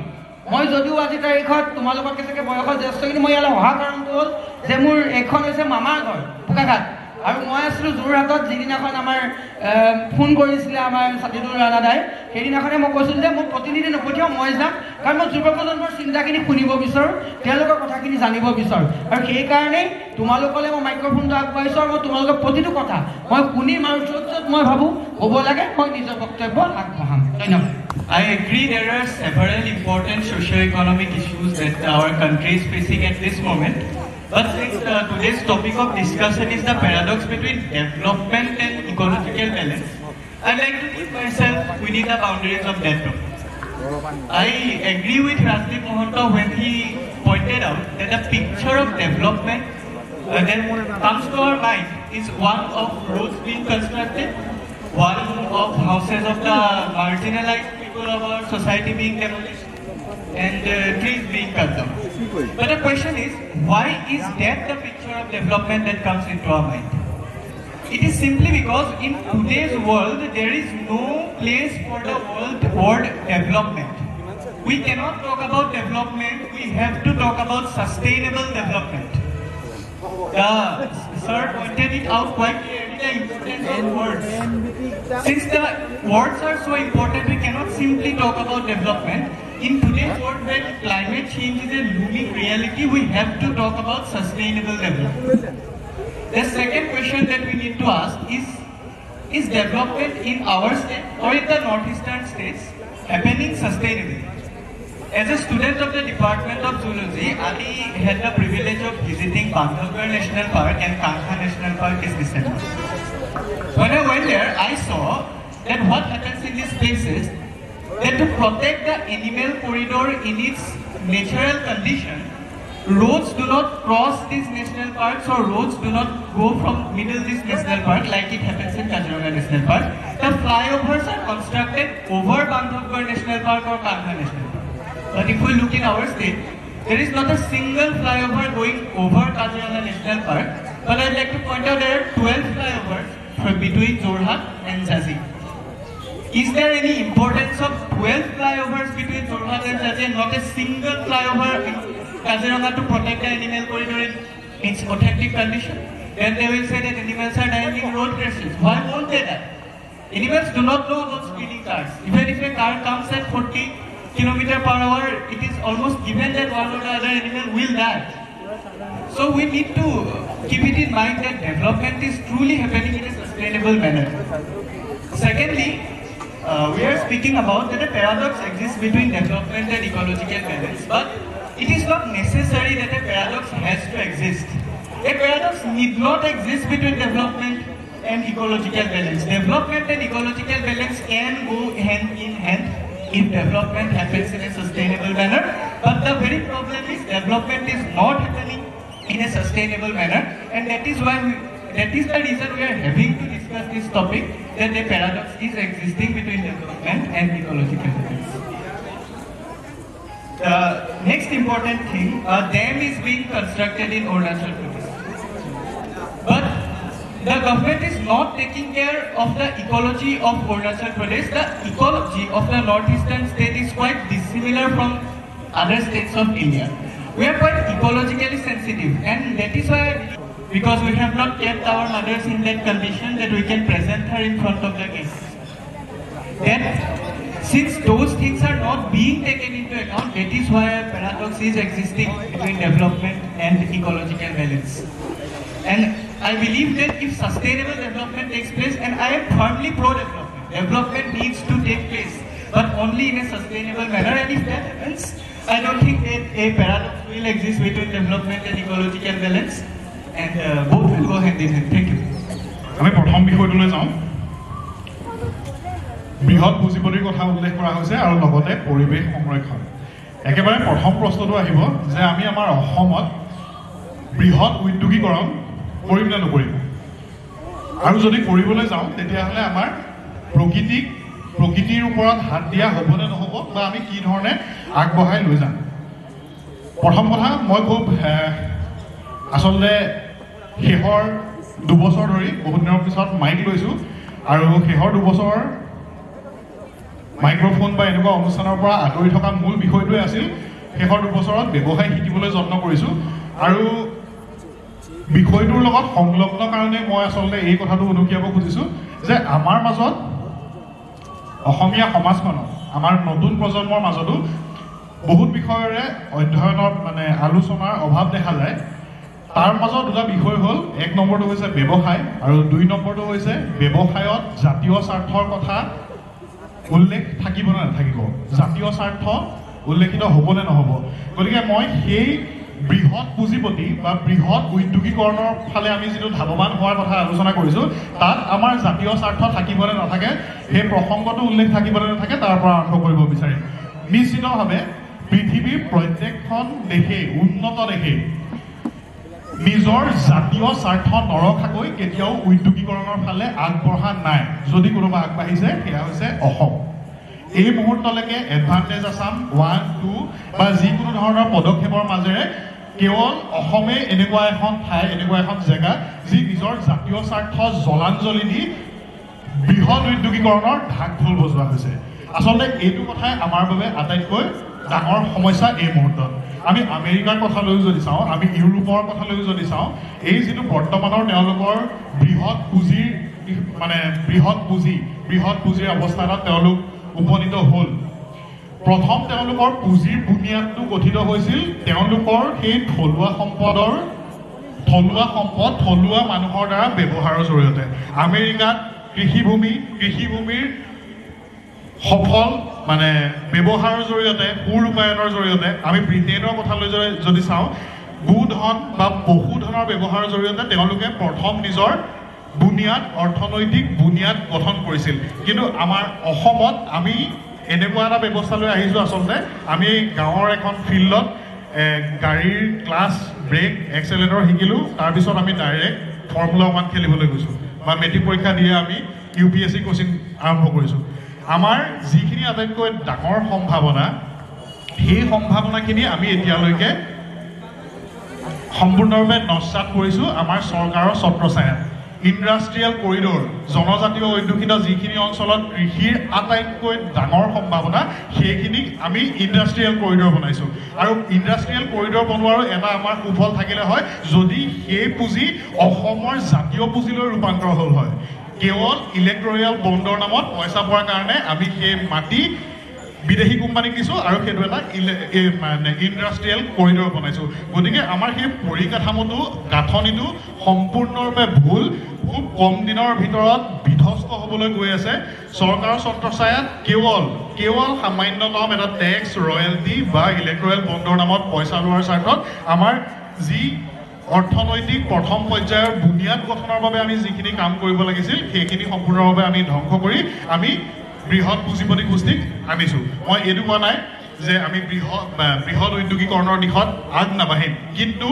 মই যদিও আজি তাৰিখত তোমালোকতকৈ চাগে বয়সত জ্যেষ্ঠ, কিন্তু মই ইয়ালৈ অহা কাৰণটো হ'ল যে মোৰ এইখন হৈছে মামাৰ ঘৰ বোকাঘাট, আৰু মই আছিলোঁ যোৰহাটত। যিদিনাখন আমাৰ ফোন কৰিছিলে আমাৰ ছাতিদুৰ ৰাণাদাই, সেইদিনাখনে মই কৈছিলোঁ যে মোক প্ৰতিনিধি নপঠিয়াও, মই যাম, কাৰণ মই যুৱ প্ৰজন্মৰ চিন্তাখিনি শুনিব বিচাৰোঁ, তেওঁলোকৰ কথাখিনি জানিব বিচাৰোঁ। আৰু সেইকাৰণেই তোমালোকলৈ মই মাইক্ৰফোনটো আগবঢ়াইছোঁ, আৰু মই তোমালোকৰ প্ৰতিটো কথা মই শুনিম, আৰু য'ত য'ত মই ভাবোঁ হ'ব লাগে মই নিজৰ বক্তব্য আগবঢ়াম। ধন্যবাদ। I agree there are several important socio-economic issues that our country is facing at this moment. But since today's topic of discussion is the paradox between development and ecological balance, I'd like to keep myself within the boundaries of that topic. I agree with Rajdeep Mohanta when he pointed out that the picture of development that comes to our mind is one of roads being constructed, one of houses of the marginalized people of our society being demolished, and trees being cut down. But the question is, why is that the picture of development that comes into our mind? It is simply because in today's world, there is no place for the word development. We cannot talk about development, we have to talk about sustainable development. Sir pointed it out quite clearly, the importance of words. Since the words are so important, we cannot simply talk about development. In today's world, when climate change is a looming reality, we have to talk about sustainable development. The second question that we need to ask is development in our state or in the northeastern states happening sustainably? As a student of the Department of Zoology, I had the privilege of visiting Bandhavgarh National Park and Kankha National Park this December. When I went there, I saw that what happens in these places, that to protect the animal corridor in its natural condition, roads do not cross these national parks, or roads do not go from middle this national park like it happens in Kaziranga National Park. The flyovers are constructed over Bandhavgarh National Park or Kankha National Park. But if we look in our state, there is not a single flyover going over Kaziranga National Park. But I'd like to point out there are 12 flyovers between Jorhat and Jhansi. Is there any importance of 12 flyovers between Jorhat and Jhansi and not a single flyover in Kaziranga to protect the animal corridor in its authentic condition? Then they will say that animals are dying in road crashes. Why won't they die? Animals do not know about speeding cars. Even if a car comes at 40 km/h, it is almost given that one or the other animal will die. So we need to keep it in mind that development is truly happening in a sustainable manner. Secondly, we are speaking about that a paradox exists between development and ecological balance, but it is not necessary that a paradox has to exist. A paradox need not exist between development and ecological balance. Development and ecological balance can go hand in hand. if development happens in a sustainable manner. But the very problem is development is not happening in a sustainable manner, and that is the reason we are having to discuss this topic, that a paradox is existing between development and ecological balance. The next important thing, a dam is being constructed in Arunachal Pradesh. But the government is not taking care of the ecology of Arunachal Pradesh. The ecology of the northeastern state is quite dissimilar from other states of India. We are quite ecologically sensitive, and that is why, because we have not kept our mothers in that condition that we can present her in front of the guests. Then, since those things are not being taken into account, that is why a paradox is existing between development and ecological balance. And I believe that if sustainable development takes place, and I am firmly pro-development, development needs to take place, but only in a sustainable manner, and if that happens, I don't think that a paradox will exist between development and ecological balance, and both will go hand in hand. Thank you. আমি প্ৰথম বিষয়টোলৈ যাওঁ। বৃহৎ পুঁজিপতিৰ কথা উল্লেখ কৰা হৈছে আৰু লগতে পৰিৱেশ সংৰক্ষণ। একেবাৰে প্ৰথম প্ৰশ্নটো আহিব যে আমি আমাৰ অসমত বৃহৎ উদ্যোগীকৰণ কৰিম নে নকৰিম, আৰু যদি কৰিবলৈ যাওঁ তেতিয়াহ'লে আমাৰ প্ৰকৃতিৰ ওপৰত হাত দিয়া হ'ব নে নহ'ব, বা আমি কি ধৰণে আগবঢ়াই লৈ যাম। প্ৰথম কথা, মই খুব আচলতে শেষৰ 2 বছৰ ধৰি বহুত দিনৰ পিছত মাইক লৈছোঁ, আৰু শেষৰ 2 বছৰ মাইক্ৰফোন বা এনেকুৱা অনুষ্ঠানৰ পৰা আঁতৰি থকা মূল বিষয়টোৱে আছিল শেষৰ 2 বছৰত ব্যৱসায় শিকিবলৈ যত্ন কৰিছোঁ, আৰু বিষয়টোৰ লগত সংলগ্ন কাৰণে মই আচলতে এই কথাটো অনুকিয়াব খুজিছোঁ যে আমাৰ মাজত, অসমীয়া সমাজখনত, আমাৰ নতুন প্ৰজন্মৰ মাজতো বহুত বিষয়ৰে অধ্যয়নৰ আলোচনাৰ অভাৱ দেখা যায়। তাৰ মাজত 2টা বিষয় হ'ল, 1 নম্বৰটো হৈছে ব্যৱসায়, আৰু 2 নম্বৰটো হৈছে ব্যৱসায়ত জাতীয় স্বাৰ্থৰ কথা উল্লেখ থাকিব নে নাথাকিব, জাতীয় স্বাৰ্থ উল্লেখিত হ'ব নে নহ'ব। গতিকে মই সেই বৃহৎ পুঁজিপতি বা বৃহৎ উদ্যোগীকৰণৰ ফালে আমি যিটো ধাৱমান হোৱাৰ কথা আলোচনা কৰিছোঁ, তাত আমাৰ জাতীয় স্বাৰ্থ থাকিব নে নাথাকে, সেই প্ৰসংগটো উল্লেখ থাকিব নে নাথাকে, তাৰ পৰা আৰম্ভ কৰিব বিচাৰিম। নিশ্চিতভাৱে পৃথিৱীৰ প্ৰত্যেকখন দেশে, উন্নত দেশে নিজৰ জাতীয় স্বাৰ্থ নৰখাকৈ কেতিয়াও উদ্যোগীকৰণৰ ফালে আগবঢ়া নাই। যদি কোনোবা আগবাঢ়িছে সেয়া হৈছে অসম। এই মুহূৰ্তলৈকে এডভান্টেজ আছাম 1, 2 বা যিকোনো ধৰণৰ পদক্ষেপৰ মাজেৰে কেৱল অসমে এনেকুৱা এখন ঠাই, এনেকুৱা এখন জেগা যি নিজৰ জাতীয় স্বাৰ্থ জলাঞ্জলি দি বৃহৎ উদ্যোগীকৰণৰ ঢাক ঢোল বজোৱা হৈছে। আচলতে এইটো কথাই আমাৰ বাবে আটাইতকৈ ডাঙৰ সমস্যা এই মুহূৰ্তত। আমি আমেৰিকাৰ কথালৈও যদি চাওঁ, আমি ইউৰোপৰ কথালৈও যদি চাওঁ, এই যিটো বৰ্তমানৰ তেওঁলোকৰ বৃহৎ পুঁজিৰ অৱস্থা এটাত তেওঁলোক উপনীত হ'ল। প্ৰথম তেওঁলোকৰ পুঁজিৰ বুনিয়াদটো গঠিত হৈছিল তেওঁলোকৰ সেই থলুৱা মানুহৰ দ্বাৰা ব্যৱহাৰৰ জৰিয়তে। আমেৰিকাত কৃষিভূমিৰ সফল ব্যৱহাৰৰ জৰিয়তে, সুৰূপায়নৰ জৰিয়তে, আমি ব্ৰিটেইনৰ কথালৈ যদি চাওঁ, গোধন বা পশুধনৰ ব্যৱহাৰৰ জৰিয়তে তেওঁলোকে প্ৰথম নিজৰ অৰ্থনৈতিক বুনিয়াদ গঠন কৰিছিল। কিন্তু আমাৰ অসমত আমি এনেকুৱা এটা ব্যৱস্থালৈ আহিছোঁ, আচলতে আমি গাঁৱৰ এখন ফিল্ডত গাড়ীৰ ক্লাছ, ব্ৰেক, এক্সেলেটৰ শিকিলোঁ, তাৰপিছত আমি ডাইৰেক্ট ফৰ্মুলা 1 খেলিবলৈ গৈছোঁ, বা মেট্ৰিক পৰীক্ষা দিয়ে আমি UPSC কোচিং আৰম্ভ কৰিছোঁ। আমাৰ যিখিনি আটাইতকৈ ডাঙৰ সম্ভাৱনা, সেই সম্ভাৱনাখিনি আমি এতিয়ালৈকে সম্পূৰ্ণৰূপে নস্যাৎ কৰিছোঁ আমাৰ চৰকাৰৰ ছত্ৰছায়াত। ইণ্ডাষ্ট্ৰিয়েল কৰিডৰ, জনজাতীয় অধ্যুষিত যিখিনি অঞ্চলত কৃষিৰ আটাইতকৈ ডাঙৰ সম্ভাৱনা, সেইখিনিক আমি ইণ্ডাষ্ট্ৰিয়েল কৰিডৰ বনাইছোঁ। আৰু ইণ্ডাষ্ট্ৰিয়েল কৰিডৰ বনোৱাৰো এটা আমাৰ সুফল থাকিলে হয় যদি সেই পুঁজি অসমৰ জাতীয় পুঁজিলৈ ৰূপান্তৰ হ'ল হয়। কেৱল ইলেক্টৰিয়েল বণ্ডৰ নামত পইচা পোৱাৰ কাৰণে আমি সেই মাটি বিদেশী কোম্পানীক দিছোঁ আৰু সেইটো এটা ইণ্ডাষ্ট্ৰিয়েল কৰিডৰ বনাইছোঁ। গতিকে আমাৰ সেই পৰিকাঠামোটো, গাঁথনিটো সম্পূৰ্ণৰূপে ভুল, খুব কম দিনৰ ভিতৰত বিধ্বস্ত হ'বলৈ গৈ আছে। চৰকাৰৰ ছত্ৰছায়াত কেৱল সামান্যতম এটা টেক্স, ৰয়েলটি বা ইলেক্টৰিয়েল বণ্ডৰ নামত পইচা লোৱাৰ স্বাৰ্থত আমাৰ যি অৰ্থনৈতিক প্ৰথম পৰ্যায়ৰ বুনিয়াদ গঠনৰ বাবে আমি যিখিনি কাম কৰিব লাগিছিল, সেইখিনি সম্পূৰ্ণভাৱে আমি ধ্বংস কৰি আমি বৃহৎ পুঁজিপতি গোষ্ঠীক আনিছোঁ মই এইটো কোৱা নাই যে আমি বৃহৎ উদ্যোগীকৰণৰ দিশত আগ নাবাঢ়িম কিন্তু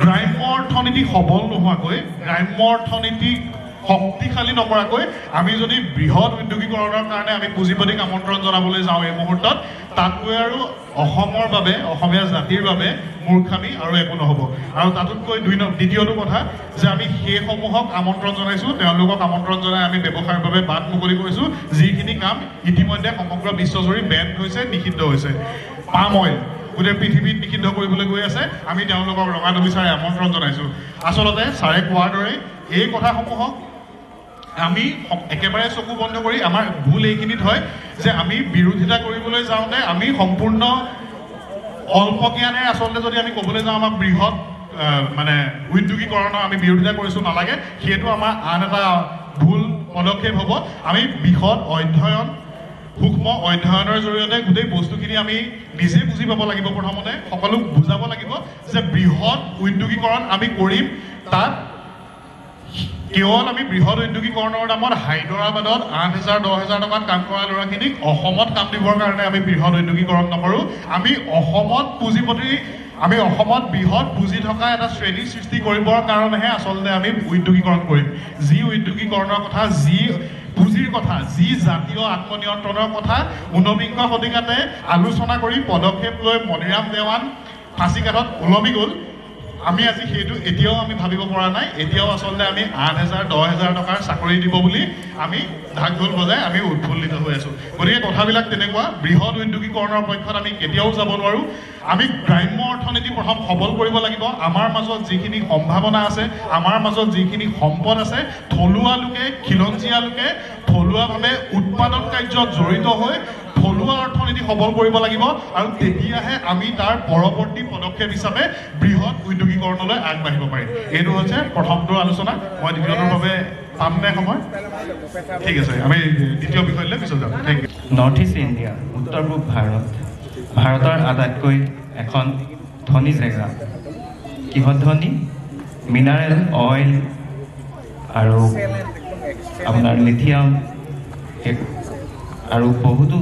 গ্ৰাম্য অৰ্থনীতি সবল নোহোৱাকৈ গ্ৰাম্য অৰ্থনীতি শক্তিশালী নকৰাকৈ আমি যদি বৃহৎ উদ্যোগীকৰণৰ কাৰণে আমি পুঁজিপতিক আমন্ত্ৰণ জনাবলৈ যাওঁ এই মুহূৰ্তত তাতকৈ আৰু অসমৰ বাবে অসমীয়া জাতিৰ বাবে মূৰ্খামি আৰু একো নহ'ব আৰু তাতোতকৈ দ্বিতীয়টো কথা যে আমি সেইসমূহক আমন্ত্ৰণ জনাইছোঁ তেওঁলোকক আমন্ত্ৰণ জনাই আমি ব্যৱসায়ৰ বাবে বাট মুকলি কৰিছোঁ যিখিনি কাম ইতিমধ্যে সমগ্ৰ বিশ্বজুৰি বেন হৈছে নিষিদ্ধ হৈছে পাম অইল গোটেই পৃথিৱীত নিষিদ্ধ কৰিবলৈ গৈ আছে আমি তেওঁলোকক ৰঙাটো বিচাৰি আমন্ত্ৰণ জনাইছোঁ আচলতে ছাৰে কোৱাৰ দৰে এই কথাসমূহক আমি একেবাৰে চকু বন্ধ কৰি আমাৰ ভুল এইখিনিত হয় যে আমি বিৰোধিতা কৰিবলৈ যাওঁতে আমি সম্পূৰ্ণ অল্প জ্ঞানেৰে আচলতে যদি আমি ক'বলৈ যাওঁ আমাৰ বৃহৎ মানে উদ্যোগীকৰণৰ আমি বিৰোধিতা কৰিছোঁ নালাগে সেইটো আমাৰ আন এটা ভুল পদক্ষেপ হ'ব আমি বিশদ অধ্যয়ন সূক্ষ্ম অধ্যয়নৰ জৰিয়তে গোটেই বস্তুখিনি আমি নিজে বুজি পাব লাগিব প্ৰথমতে সকলোক বুজাব লাগিব যে বৃহৎ উদ্যোগীকৰণ আমি কৰিম তাত কেৱল আমি বৃহৎ উদ্যোগীকৰণৰ নামত হায়দৰাবাদত 8,000-10,000 টকাত কাম কৰা ল'ৰাখিনিক অসমত কাম দিবৰ কাৰণে আমি বৃহৎ উদ্যোগীকৰণ নকৰোঁ আমি অসমত পুঁজিপতি আমি অসমত বৃহৎ পুঁজি থকা এটা শ্ৰেণী সৃষ্টি কৰিবৰ কাৰণেহে আচলতে আমি উদ্যোগীকৰণ কৰিম যি উদ্যোগীকৰণৰ কথা যি পুঁজিৰ কথা যি জাতীয় আত্মনিয়ন্ত্ৰণৰ কথা 19শ শতিকাতে আলোচনা কৰি পদক্ষেপ লৈ মণিৰাম দেৱান ফাঁচিকাঠত ওলমি গ'ল আমি আজি সেইটো এতিয়াও আমি ভাবিব পৰা নাই এতিয়াও আচলতে আমি 8,000-10,000 টকাৰ চাকৰি দিব বুলি আমি ঢাক ঢোল বজাই আমি উৎফুল্লিত হৈ আছোঁ গতিকে কথাবিলাক তেনেকুৱা বৃহৎ উদ্যোগীকৰণৰ পক্ষত আমি কেতিয়াও যাব নোৱাৰোঁ আমি গ্ৰাম্য অৰ্থনীতি প্ৰথম সবল কৰিব লাগিব আমাৰ মাজত যিখিনি সম্ভাৱনা আছে আমাৰ মাজত যিখিনি সম্পদ আছে থলুৱা লোকে খিলঞ্জীয়া লোকে থলুৱাভাৱে উৎপাদন কাৰ্যত জড়িত হৈ থলুৱা অৰ্থনীতি সবল কৰিব লাগিব আৰু তেতিয়াহে আমি তাৰ পৰৱৰ্তী পদক্ষেপ হিচাপে বৃহৎ উদ্যোগীকৰণলৈ আগবাঢ়িব পাৰিম এইটো হৈছে প্ৰথমটো আলোচনা মই দ্বিতীয়টোৰ বাবে পামনে সময় ঠিক আছে আমি দ্বিতীয় বিষয়লৈ পিছত যাম thank you North East India উত্তৰ পূব ভাৰতৰ আটাইতকৈ এখন ধনী জেগা কিহত ধনী মিনাৰেল অইল আৰু আপোনাৰ লিথিয়াম আৰু বহুতো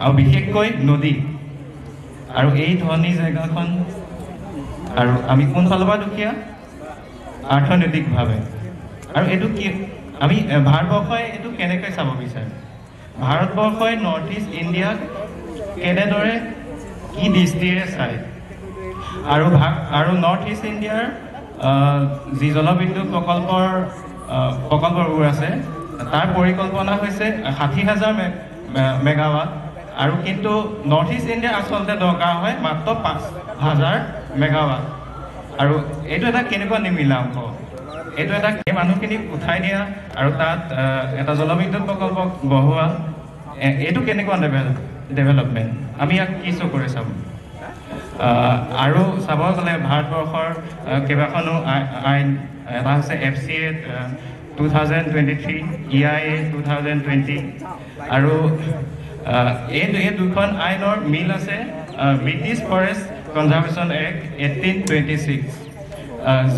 আৰু বিশেষকৈ নদী আৰু এই ধনী জেগাখন আৰু আমি কোনফালৰ পৰা দুখীয়া অৰ্থনৈতিকভাৱে আৰু এইটো কি আমি ভাৰতবৰ্ষই এইটো কেনেকৈ চাব বিচাৰে ভাৰতবৰ্ষই নৰ্থ ইষ্ট ইণ্ডিয়াক কেনেদৰে কি দৃষ্টিৰে চায় আৰু নৰ্থ ইষ্ট ইণ্ডিয়াৰ যি জলবিদ্যুৎ প্ৰকল্পবোৰ আছে তাৰ পৰিকল্পনা হৈছে 60,000 মেগাৱাট আৰু কিন্তু নৰ্থ ইষ্ট ইণ্ডিয়া আচলতে দৰকাৰ হয় মাত্ৰ 5,000 মেগাৱাট আৰু এইটো এটা কেনেকুৱা নিমিলা অংক এইটো এটা মানুহখিনিক উঠাই দিয়া আৰু তাত এটা জলবিদ্যুৎ প্ৰকল্প বহোৱা এইটো কেনেকুৱা ডেভেলপমেণ্ট আমি ইয়াক কি চকুৰে চাম আৰু চাব গ'লে ভাৰতবৰ্ষৰ কেইবাখনো আইন এটা হৈছে FCA 2023 EIA 2020 আৰু এই দুখন আইনৰ মিল আছে ব্ৰিটিছ ফৰেষ্ট কনজাৰ্ভেশ্যন এক্ট 1826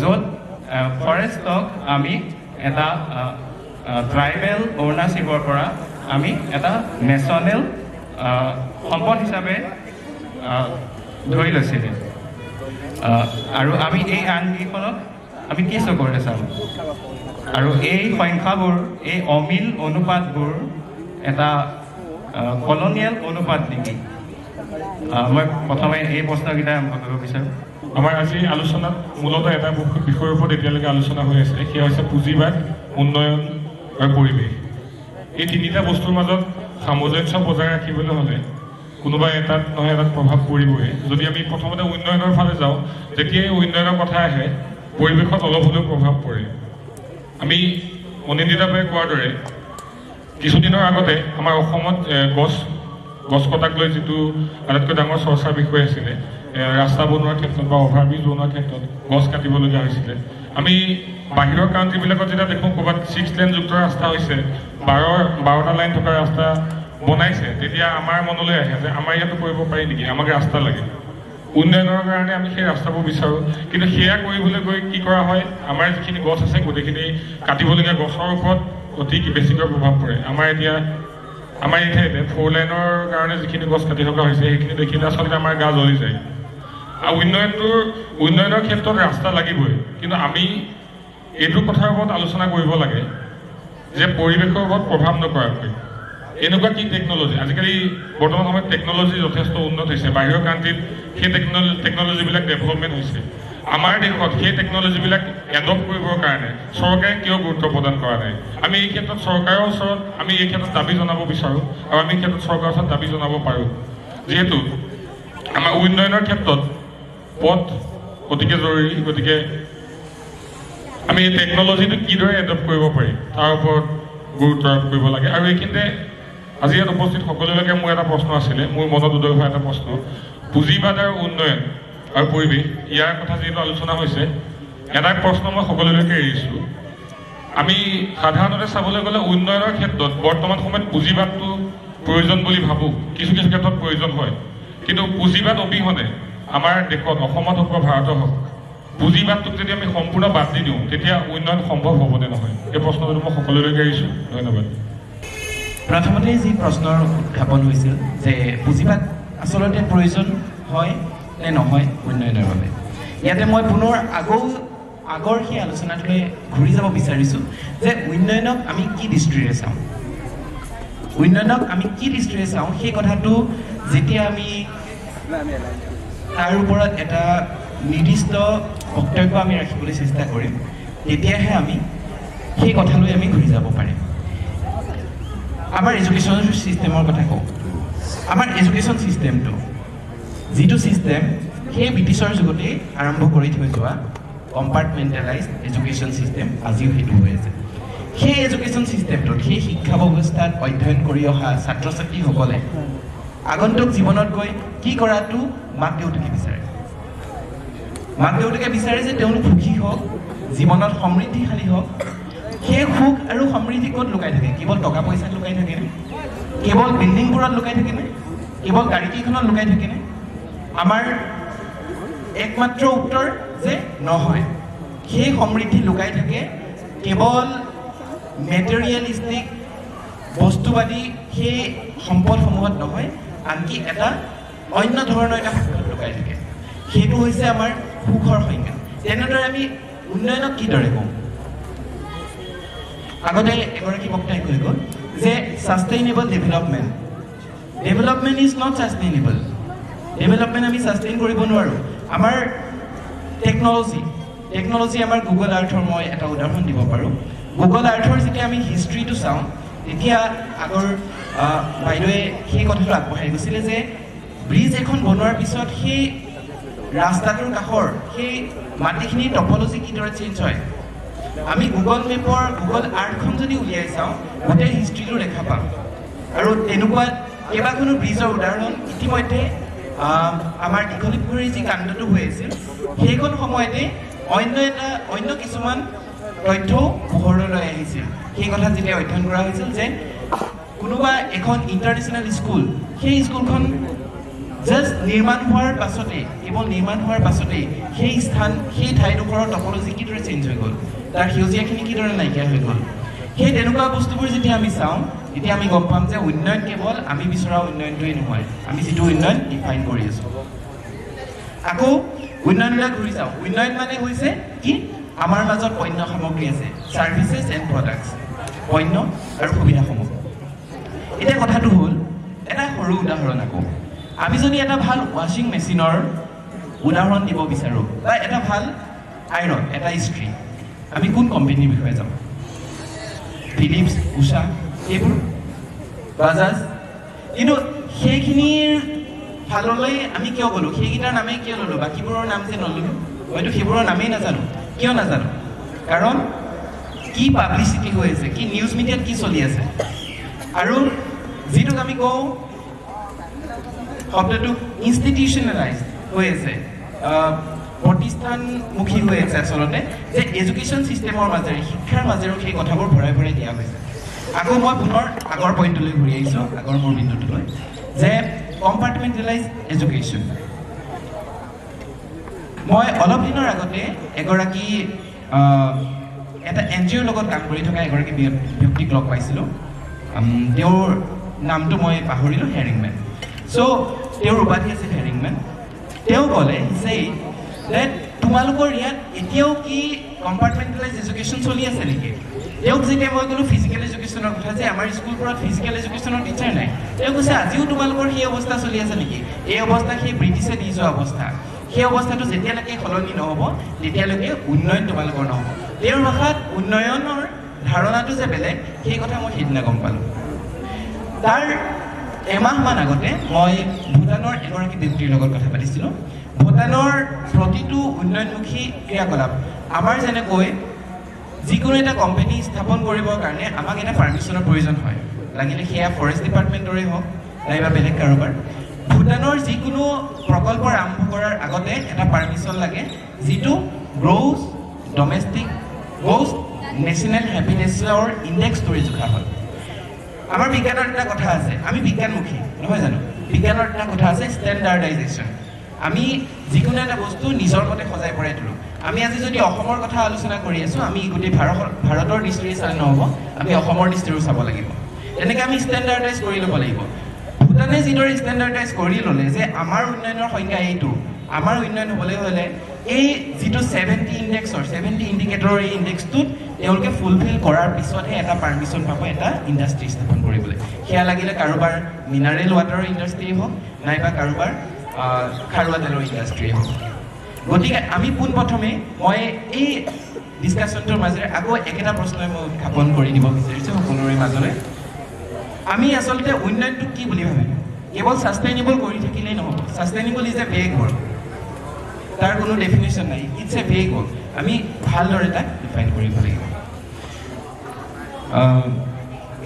য'ত ফৰেষ্টক আমি এটা ট্ৰাইবেল অ'নাৰশ্বিপৰ পৰা আমি এটা নেশ্যনেল সম্পদ হিচাপে ধৰি লৈছিলে আৰু আমি এই আইনকেইখনক আমি কি চকুৰে চাম আৰু এই সংখ্যাবোৰ এই অমিল অনুপাতবোৰ এটা কলনিয়েল অনুপাত নেকি মই প্ৰথমে এই প্ৰশ্নকেইটা আৰম্ভ কৰিব বিচাৰোঁ আমাৰ আজি আলোচনাত মূলতঃ এটা বিষয়ৰ ওপৰত এতিয়ালৈকে আলোচনা হৈ আছে সেয়া হৈছে পুঁজিবাদ উন্নয়ন আৰু পৰিৱেশ এই তিনিটা বস্তুৰ মাজত সামঞ্জস্য বজাই ৰাখিবলৈ হ'লে কোনোবা এটাত নহয় এটাত প্ৰভাৱ পৰিবই যদি আমি প্ৰথমতে উন্নয়নৰ ফালে যাওঁ যেতিয়াই উন্নয়নৰ কথা আহে পৰিৱেশত অলপ হ'লেও প্ৰভাৱ পৰে আমি অনিন্দিতা বায়ে কোৱাৰ দৰে কিছুদিনৰ আগতে আমাৰ অসমত গছ কটাক লৈ যিটো আটাইতকৈ ডাঙৰ চৰ্চাৰ বিষয় আছিলে ৰাস্তা বনোৱাৰ ক্ষেত্ৰত বা অভাৰব্ৰিজ বনোৱাৰ ক্ষেত্ৰত গছ কাটিবলগীয়া হৈছিলে আমি বাহিৰৰ কাউণ্ট্ৰিবিলাকত যেতিয়া দেখোঁ ক'ৰবাত 6 লেনযুক্ত ৰাস্তা হৈছে 12টা লাইন থকা ৰাস্তা বনাইছে তেতিয়া আমাৰ মনলৈ আহে যে আমাৰ ইয়াতো কৰিব পাৰি নেকি আমাক ৰাস্তা লাগে উন্নয়নৰ কাৰণে আমি সেই ৰাস্তাবোৰ বিচাৰোঁ কিন্তু সেয়া কৰিবলৈ গৈ কি কৰা হয় আমাৰ যিখিনি গছ আছে গোটেইখিনি কাটিবলগীয়া গছৰ ওপৰত অতি বেছিকৈ প্ৰভাৱ পৰে আমাৰ এতিয়া আমাৰ এই ঠাইতে 4 লাইনৰ কাৰণে যিখিনি গছ কাটি থকা হৈছে সেইখিনি দেখিলে আচলতে আমাৰ গা জ্বলি যায় আৰু উন্নয়নৰ ক্ষেত্ৰত ৰাস্তা লাগিবই কিন্তু আমি এইটো কথাৰ ওপৰত আলোচনা কৰিব লাগে যে পৰিৱেশৰ ওপৰত প্ৰভাৱ নপৰাকৈ এনেকুৱা কি টেকন'লজি আজিকালি বৰ্তমান সময়ত টেকন'লজি যথেষ্ট উন্নত হৈছে বাহিৰৰ কাণ্ট্ৰিত সেই টেকন'লজিবিলাক ডেভেলপমেণ্ট হৈছে আমাৰ দেশত সেই টেকন'লজিবিলাক এডপ্ট কৰিবৰ কাৰণে চৰকাৰে কিয় গুৰুত্ব প্ৰদান কৰা নাই আমি এই ক্ষেত্ৰত চৰকাৰৰ ওচৰত আমি এই ক্ষেত্ৰত দাবী জনাব বিচাৰোঁ আৰু আমি এই ক্ষেত্ৰত চৰকাৰৰ ওচৰত দাবী জনাব পাৰোঁ যিহেতু আমাৰ উন্নয়নৰ ক্ষেত্ৰত পথ অতিকে জৰুৰী গতিকে আমি এই টেকন'লজিটো কিদৰে এডপ্ট কৰিব পাৰিম তাৰ ওপৰত গুৰুত্ব আৰোপ কৰিব লাগে আৰু এইখিনিতে আজি ইয়াত উপস্থিত সকলোলৈকে মোৰ এটা প্ৰশ্ন আছিলে মোৰ মনত উদয় হোৱা এটা প্ৰশ্ন পুঁজিবাদ আৰু উন্নয়ন আৰু পৰিৱেশ ইয়াৰ কথা যিহেতু আলোচনা হৈছে এটা প্ৰশ্ন মই সকলোলৈকে এৰিছোঁ আমি সাধাৰণতে চাবলৈ গ'লে উন্নয়নৰ ক্ষেত্ৰত বৰ্তমান সময়ত পুঁজিবাদটো প্ৰয়োজন বুলি ভাবোঁ কিছু কিছু ক্ষেত্ৰত প্ৰয়োজন হয় কিন্তু পুঁজিবাদ অবিহনে আমাৰ দেশত অসমত হওক বা ভাৰতত হওক পুঁজিবাদটোক যদি আমি সম্পূৰ্ণ বাদ দি দিওঁ তেতিয়া উন্নয়ন সম্ভৱ হ'বনে নহয় এই প্ৰশ্নটো মই সকলোলৈকে এৰিছোঁ ধন্যবাদ প্ৰথমতে যি প্ৰশ্নৰ উত্থাপন হৈছিল যে পুঁজিবাদ আচলতে প্ৰয়োজন হয় নে নহয় উন্নয়নৰ বাবে ইয়াতে মই পুনৰ আগৰ সেই আলোচনাটোলৈ ঘূৰি যাব বিচাৰিছোঁ যে উন্নয়নক আমি কি দৃষ্টিৰে চাওঁ সেই কথাটো যেতিয়া আমি তাৰ ওপৰত এটা নিৰ্দিষ্ট বক্তব্য আমি ৰাখিবলৈ চেষ্টা কৰিম তেতিয়াহে আমি সেই কথালৈ আমি ঘূৰি যাব পাৰিম আমাৰ এডুকেশ্যন চিষ্টেমৰ কথা কওঁ আমাৰ এডুকেশ্যন চিষ্টেমটো যিটো চিষ্টেম সেই ব্ৰিটিছৰ যুগতেই আৰম্ভ কৰি থৈ যোৱা কম্পাৰ্টমেণ্টেলাইজ এডুকেশ্যন চিষ্টেম আজিও সেইটো হৈ আছে সেই এডুকেশ্যন চিষ্টেমটোত সেই শিক্ষা ব্যৱস্থাত অধ্যয়ন কৰি অহা ছাত্ৰ ছাত্ৰীসকলে আগন্তুক জীৱনত গৈ কি কৰাটো মাক দেউতাকে বিচাৰে যে তেওঁলোক সুখী হওক জীৱনত সমৃদ্ধিশালী হওক সেই সুখ আৰু সমৃদ্ধি ক'ত লুকাই থাকে কেৱল টকা পইচাত লুকাই থাকেনে কেৱল বিল্ডিংবোৰত লুকাই থাকেনে কেৱল গাড়ীকেইখনত লুকাই থাকেনে আমাৰ একমাত্ৰ উত্তৰ যে নহয় সেই সমৃদ্ধি লুকাই থাকে কেৱল মেটেৰিয়েলিষ্টিক বস্তুবাদী সেই সম্পদসমূহত নহয় আনকি এটা অন্য ধৰণৰ এটা সুখত লুকাই থাকে সেইটো হৈছে আমাৰ সুখৰ সংজ্ঞা তেনেদৰে আমি উন্নয়নক কিদৰে কওঁ আগতে এগৰাকী বক্তাই কৈ গ'ল যে sustainable development is not sustainable development আমি ছাষ্টেইন কৰিব নোৱাৰোঁ আমাৰ টেকন'লজি আমাৰ গুগল আৰ্থৰ মই এটা উদাহৰণ দিব পাৰোঁ গুগল আৰ্থৰ যেতিয়া আমি হিষ্ট্ৰীটো চাওঁ তেতিয়া আগৰ বাইদেৱে সেই কথাটো আগবঢ়াই গৈছিলে যে ব্ৰিজ এখন বনোৱাৰ পিছত সেই ৰাস্তাটোৰ কাষৰ সেই মাটিখিনিৰ টপ'লজি কিদৰে চেঞ্জ হয় আমি গুগল আৰ্থখন যদি উলিয়াই চাওঁ গোটেই হিষ্ট্ৰীটো দেখা পাম আৰু তেনেকুৱা কেইবাখনো ব্ৰিজৰ উদাহৰণ ইতিমধ্যে আমাৰ দীঘলীপুখুৰীৰ যি কাণ্ডটো হৈ আছিল সেইখন সময়তে অন্য কিছুমান তথ্য পোহৰলৈ আহিছিল সেই কথা যেতিয়া অধ্যয়ন কৰা হৈছিল যে কোনোবা এখন ইণ্টাৰনেশ্যনেল স্কুল সেই স্কুলখন জাষ্ট নিৰ্মাণ হোৱাৰ পাছতেই সেই ঠাইডোখৰৰ টপ'লজি কিদৰে চেঞ্জ হৈ গ'ল তাৰ সেউজীয়াখিনি কিদৰে নাইকিয়া হৈ গ'ল সেই তেনেকুৱা বস্তুবোৰ যেতিয়া আমি চাওঁ তেতিয়া আমি গম পাম যে উন্নয়ন কেৱল আমি বিচৰা উন্নয়নটোৱেই নহয় আমি যিটো উন্নয়ন ডিফাইন কৰি আছোঁ আকৌ উন্নয়নলৈ ঘূৰি যাওঁ উন্নয়ন মানে হৈছে কি আমাৰ মাজত পণ্য সামগ্ৰী আছে ছাৰ্ভিচেছ এণ্ড প্ৰডাক্টছ পণ্য আৰু সুবিধাসমূহ এতিয়া কথাটো হ'ল এটা সৰু উদাহৰণ আকৌ আমি যদি এটা ভাল ৱাশ্বিং মেচিনৰ উদাহৰণ দিব বিচাৰোঁ বা এটা ভাল আইৰণ এটা ইস্ত্ৰি আমি কোন কোম্পানীৰ বিষয়ে যাম ফিলিপছ উষা এইবোৰ বাজাজ কিন্তু সেইখিনিৰ ফাললৈ আমি কিয় গ'লোঁ সেইকেইটাৰ নামেই কিয় ল'লোঁ বাকীবোৰৰ নাম যে নল'লোঁ হয়তো সেইবোৰৰ নামেই নাজানো কিয় নাজানো কাৰণ কি পাব্লিচিটি হৈ আছে কি নিউজ মিডিয়াত কি চলি আছে আৰু যিটোক আমি কওঁ শব্দটো ইনষ্টিটিউচনেলাইজ হৈ আছে প্ৰতিষ্ঠানমুখী হৈ আছে আচলতে যে এডুকেশ্যন চিষ্টেমৰ মাজেৰে শিক্ষাৰ মাজেৰেও সেই কথাবোৰ ভৰাই দিয়া হৈছে আকৌ মই পুনৰ আগৰ পইণ্টলৈ ঘূৰি আহিছোঁ আগৰ মোৰ বিন্দুটোলৈ যে কম্পাৰ্টমেণ্টেলাইজ এডুকেশ্যন মই অলপ দিনৰ আগতে এগৰাকী এটা NGOৰ লগত কাম কৰি থকা এগৰাকী ব্যক্তিক লগ পাইছিলোঁ তেওঁৰ নামটো মই পাহৰিলোঁ, হেৰিংমেন। চ' তেওঁৰ উপাধি আছিল হেৰিংমেন। তেওঁ ক'লে যে তোমালোকৰ ইয়াত এতিয়াও কি কম্পাৰ্টমেণ্টেলাইজ এডুকেশ্যন চলি আছে নেকি? তেওঁক যেতিয়া মই ক'লোঁ ফিজিকেল এডুকেশ্যনৰ কথা যে আমাৰ স্কুলবোৰত ফিজিকেল এডুকেশ্যনৰ টিচাৰ নাই, তেওঁ কৈছে আজিও তোমালোকৰ সেই অৱস্থা চলি আছে নেকি? এই অৱস্থা সেই ব্ৰিটিছে দি যোৱা অৱস্থা। সেই অৱস্থাটো যেতিয়ালৈকে সলনি নহ'ব তেতিয়ালৈকে উন্নয়ন তোমালোকৰ নহ'ব। তেওঁৰ ভাষাত উন্নয়নৰ ধাৰণাটো যে বেলেগ, সেই কথা মই সেইদিনা গম পালোঁ। তাৰ এমাহমান আগতে মই ভূটানৰ এগৰাকী ব্যক্তিৰ লগত কথা পাতিছিলোঁ। ভূটানৰ প্ৰতিটো উন্নয়নমুখী ক্ৰিয়াকলাপ আমাৰ যেনেকৈ যিকোনো এটা কোম্পানী স্থাপন কৰিবৰ কাৰণে আমাক এটা পাৰ্মিশ্যনৰ প্ৰয়োজন হয়, লাগিলে সেয়া ফৰেষ্ট ডিপাৰ্টমেণ্টৰে হওক নাইবা বেলেগ কাৰোবাৰ। ভূটানৰ যিকোনো প্ৰকল্প আৰম্ভ কৰাৰ আগতে এটা পাৰ্মিশ্যন লাগে, যিটো গ্ৰ'ছ নেশ্যনেল হেপিনেছৰ ইণ্ডেক্সটোৰে জোখা হয়। আমাৰ বিজ্ঞানৰ এটা কথা আছে, আমি বিজ্ঞানমুখী নহয় জানো? বিজ্ঞানৰ এটা কথা আছে ষ্টেণ্ডাৰ্ডাইজেশ্যন। আমি যিকোনো এটা বস্তু নিজৰ মতে সজাই পৰাই তোলোঁ। আমি আজি যদি অসমৰ কথা আলোচনা কৰি আছোঁ, আমি গোটেই ভাৰতৰ দৃষ্টিৰে চালে নহ'ব, আমি অসমৰ দৃষ্টিৰেও চাব লাগিব। তেনেকৈ আমি ষ্টেণ্ডাৰ্ডাইজ কৰি ল'ব লাগিব। ভূটানে যিদৰে ষ্টেণ্ডাৰ্ডাইজ কৰি ল'লে যে আমাৰ উন্নয়নৰ সংজ্ঞা এইটো, আমাৰ উন্নয়ন হ'বলৈ হ'লে এই যিটো 70 ইণ্ডিকেটৰৰ এই ইণ্ডেক্সটোত তেওঁলোকে ফুলফিল কৰাৰ পিছতহে এটা পাৰ্মিশ্যন পাব এটা ইণ্ডাষ্ট্ৰী স্থাপন কৰিবলৈ। সেয়া লাগিলে কাৰোবাৰ মিনাৰেল ৱাটাৰৰ ইণ্ডাষ্ট্ৰী হওক নাইবা কাৰোবাৰ খাৰুৱা তেলৰ ইণ্ডাষ্ট্ৰী হওক। গতিকে আমি পোনপ্ৰথমে মই এই ডিছকাশ্যনটোৰ মাজেৰে আকৌ একেটা প্ৰশ্নই মই উত্থাপন কৰি দিব বিচাৰিছোঁ সকলোৰে মাজলৈ। আমি আচলতে উন্নয়নটো কি বুলি ভাবিম? কেৱল ছাষ্টেইনেবল কৰি থাকিলেই নহ'ব। Sustainable is a vague word, তাৰ কোনো ডেফিনেশ্যন নাই, ইটছ এ ভেগ ৱৰ্ড। আমি ভালদৰে তাক ডিফাইন কৰিব লাগিব।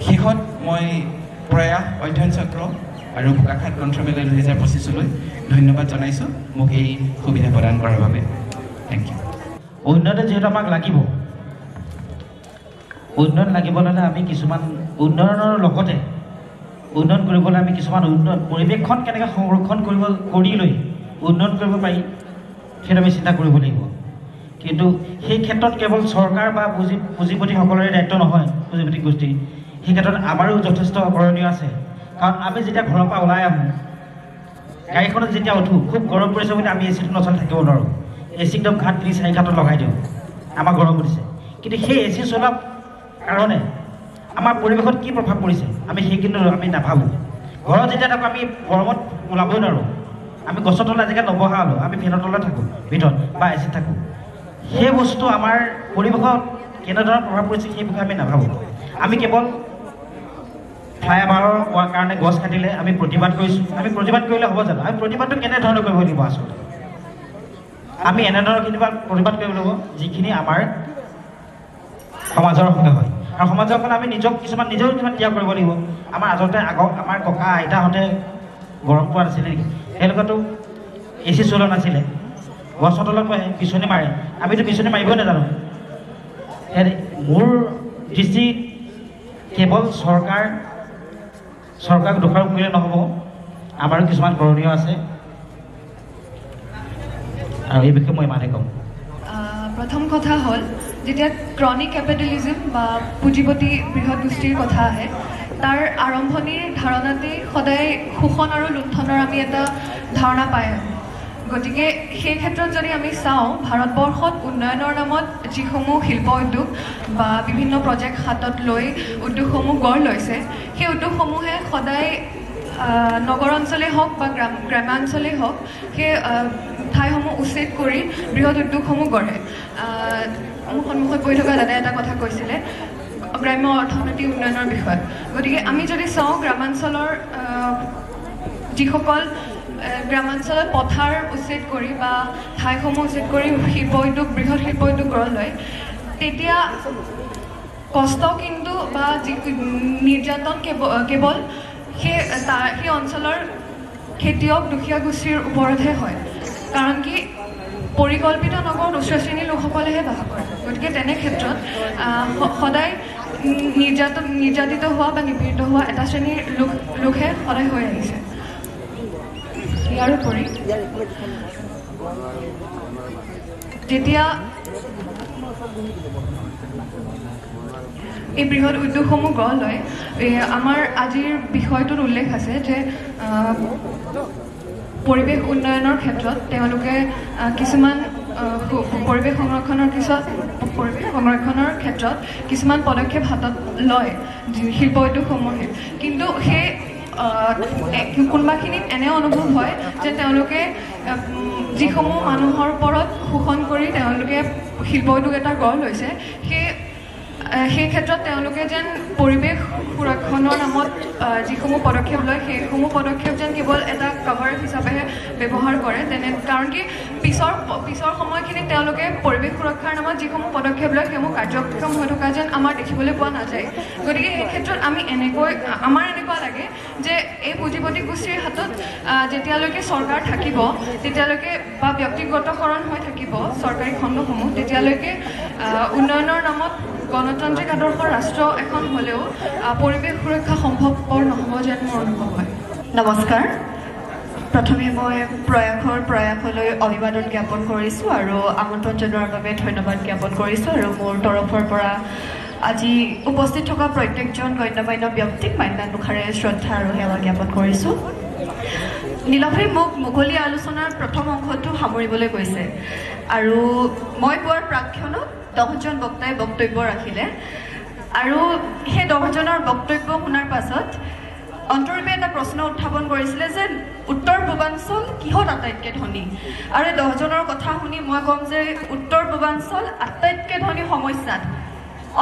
শেষত মই প্ৰয়াস অধ্যয়ন চক্ৰ আৰু বোকাখাত গ্ৰন্থমেলা 2025লৈ ধন্যবাদ জনাইছোঁ মোক এই সুবিধা প্ৰদান কৰাৰ বাবে। Thank you. উন্নয়ন যিহেতু আমাক লাগিব, উন্নয়ন লাগিবলৈ হ'লে আমি কিছুমান উন্নয়নৰ লগতে উন্নয়ন কৰিবলৈ আমি কিছুমান পৰিৱেশখন কেনেকৈ সংৰক্ষণ কৰি লৈ উন্নয়ন কৰিব পাৰি সেইটো আমি চিন্তা কৰিব লাগিব। কিন্তু সেই ক্ষেত্ৰত কেৱল চৰকাৰ বা পুঁজিপতিসকলৰে দায়িত্ব নহয়, পুঁজিপতি গোষ্ঠী, সেই ক্ষেত্ৰত আমাৰো যথেষ্ট অকৰণীয় আছে। কাৰণ আমি যেতিয়া ঘৰৰ পৰা ওলাই আহোঁ, গাড়ীখনত যেতিয়া উঠোঁ, খুব গৰম পৰিছে বুলি আমি এচিটো নচলাই থাকিব নোৱাৰোঁ। এচি একদম ঘাট 3-4 ঘাটত লগাই দিওঁ, আমাৰ গৰম উঠিছে। কিন্তু সেই এচি চলোৱাৰ কাৰণে আমাৰ পৰিৱেশত কি প্ৰভাৱ পৰিছে আমি সেই কিন্তু আমি নাভাবোঁ। ঘৰত যেতিয়া থাকোঁ আমি গৰমত ওলাবই নোৱাৰোঁ, আমি গছৰ তলত আজিকালি নবহা হ'লোঁ, আমি ফেনৰ তলত থাকোঁ ভিতৰত বা এচিত থাকোঁ। সেই বস্তু আমাৰ পৰিৱেশত কেনেধৰণৰ প্ৰভাৱ পৰিছে সেই বিষয়ে আমি নাভাবোঁ। আমি কেৱল ফ্লাইঅভাৰৰ কাৰণে গছ কাটিলে আমি প্ৰতিবাদ কৰিছোঁ। আমি প্ৰতিবাদ কৰিলে হ'ব জানো? আমি প্ৰতিবাদটো কেনেধৰণে কৰিব লাগিব? আচলতে আমি এনেধৰণৰ প্ৰতিবাদ কৰিব লাগিব যিখিনি আমাৰ সমাজৰ হকে হয়। আৰু সমাজৰ কাৰণে আমি নিজেও কিছুমান ত্যাগ কৰিব লাগিব। আমাৰ আচলতে আমাৰ ককা আইতাহঁতে গৰম পোৱা নাছিলে নেকি? তেওঁলোকেতো এচি চলোৱা নাছিলে, গছৰ তলত বিচনী মাৰে, আমিতো বিচনী মাৰিবই নাজানো। মোৰ দৃষ্টিত কেৱল চৰকাৰক দোষাৰোপ কৰিলে নহ'ব, আমাৰো কিছুমান কৰণীয় আছে আৰু এই বিষয়ে মই ইমানে ক'ম। প্ৰথম কথা হ'ল যেতিয়া ক্ৰনিক কেপিটেলিজম বা পুঁজিপতি বৃহৎ গোষ্ঠীৰ কথা আহে, তাৰ আৰম্ভণিৰ ধাৰণাতেই সদায় শোষণ আৰু লুণ্ঠনৰ আমি এটা ধাৰণা পাই আহোঁ। গতিকে সেই ক্ষেত্ৰত যদি আমি চাওঁ, ভাৰতবৰ্ষত উন্নয়নৰ নামত যিসমূহ শিল্প উদ্যোগ বা বিভিন্ন প্ৰজেক্ট হাতত লৈ উদ্যোগসমূহ গঢ় লৈছে, সেই উদ্যোগসমূহে সদায় নগৰ অঞ্চলেই হওক বা গ্ৰাম্যাঞ্চলেই হওক, সেই ঠাইসমূহ উচ্ছেদ কৰি বৃহৎ উদ্যোগসমূহ গঢ়ে। মোৰ সন্মুখত বহি থকা দাদাই এটা কথা কৈছিলে গ্ৰাম্য অৰ্থনীতি উন্নয়নৰ বিষয়ত। গতিকে আমি যদি চাওঁ, গ্ৰামাঞ্চলৰ যিসকল গ্ৰামাঞ্চলত পথাৰ উচ্ছেদ কৰি বা ঠাইসমূহ উচ্ছেদ কৰি বৃহৎ শিল্প উদ্যোগ গঢ় লয়, তেতিয়া কষ্ট কিন্তু বা নিৰ্যাতন কেৱল সেই অঞ্চলৰ খেতিয়ক দুখীয়া গোষ্ঠীৰ ওপৰতহে হয়। কাৰণ কি পৰিকল্পিত নগৰত উচ্চ শ্ৰেণীৰ লোকসকলেহে বাস কৰে। গতিকে তেনে ক্ষেত্ৰত সদায় নিৰ্যাতিত হোৱা বা নিপীড়িত হোৱা এটা শ্ৰেণীৰ লোকহে সদায় হৈ আহিছে। ইয়াৰোপৰি যেতিয়া এই বৃহৎ উদ্যোগসমূহ গঢ় লয় আমাৰ আজিৰ বিষয়টোত উল্লেখ আছে যে পৰিৱেশ উন্নয়নৰ ক্ষেত্ৰত তেওঁলোকে কিছুমান পৰিৱেশ সংৰক্ষণৰ ক্ষেত্ৰত কিছুমান পদক্ষেপ হাতত লয় শিল্প উদ্যোগসমূহে কিন্তু সেই কোনোবাখিনিত এনে অনুভৱ হয় যে তেওঁলোকে যিসমূহ মানুহৰ ওপৰত শোষণ কৰি তেওঁলোকে শিল্প উদ্যোগ এটা গঢ় লৈছে সেই ক্ষেত্ৰত তেওঁলোকে যেন পৰিৱেশ সুৰক্ষণৰ নামত যিসমূহ পদক্ষেপ লয় সেইসমূহ পদক্ষেপ যেন কেৱল এটা কভাৰ হিচাপেহে ব্যৱহাৰ কৰে কাৰণ কি পিছৰ সময়খিনিত তেওঁলোকে পৰিৱেশ সুৰক্ষাৰ নামত যিসমূহ পদক্ষেপ লয় সেইসমূহ কাৰ্যক্ষম হৈ থকা যেন আমাৰ দেখিবলৈ পোৱা নাযায় গতিকে এই ক্ষেত্ৰত আমাৰ এনেকুৱা লাগে যে এই পুঁজিপতি গোষ্ঠীৰ হাতত যেতিয়ালৈকে চৰকাৰ থাকিব তেতিয়ালৈকে বা ব্যক্তিগতকৰণ হৈ থাকিব চৰকাৰী খণ্ডসমূহ তেতিয়ালৈকে উন্নয়নৰ নামত গণতান্ত্ৰিক আদৰ্শৰ ৰাষ্ট্ৰ এখন হ'লেও পৰিৱেশ সুৰক্ষা সম্ভৱপৰ নহ'ব যেন মোৰ অনুভৱ হয় নমস্কাৰ প্ৰথমে মই প্ৰয়াসলৈ অভিবাদন জ্ঞাপন কৰিছোঁ আৰু আমন্ত্ৰণ জনোৱাৰ বাবে ধন্যবাদ জ্ঞাপন কৰিছোঁ আৰু মোৰ তৰফৰ পৰা আজি উপস্থিত থকা প্ৰত্যেকজন গণ্যমান্য ব্যক্তিক মান্যানুসাৰে শ্ৰদ্ধা আৰু সেৱা জ্ঞাপন কৰিছোঁ নীলভে মোক মুকলি আলোচনাৰ প্ৰথম অংশটো সামৰিবলৈ গৈছে আৰু মই কোৱাৰ প্ৰাক্ষণত 10জন বক্তাই বক্তব্য ৰাখিলে আৰু সেই 10জনৰ বক্তব্য শুনাৰ পাছত অন্তৰূপে এটা প্ৰশ্ন উত্থাপন কৰিছিলে যে উত্তৰ পূৰ্বাঞ্চল কিহত আটাইতকৈ ধনী আৰু 10জনৰ কথা শুনি মই ক'ম যে উত্তৰ পূৰ্বাঞ্চল আটাইতকৈ ধনী সমস্যাত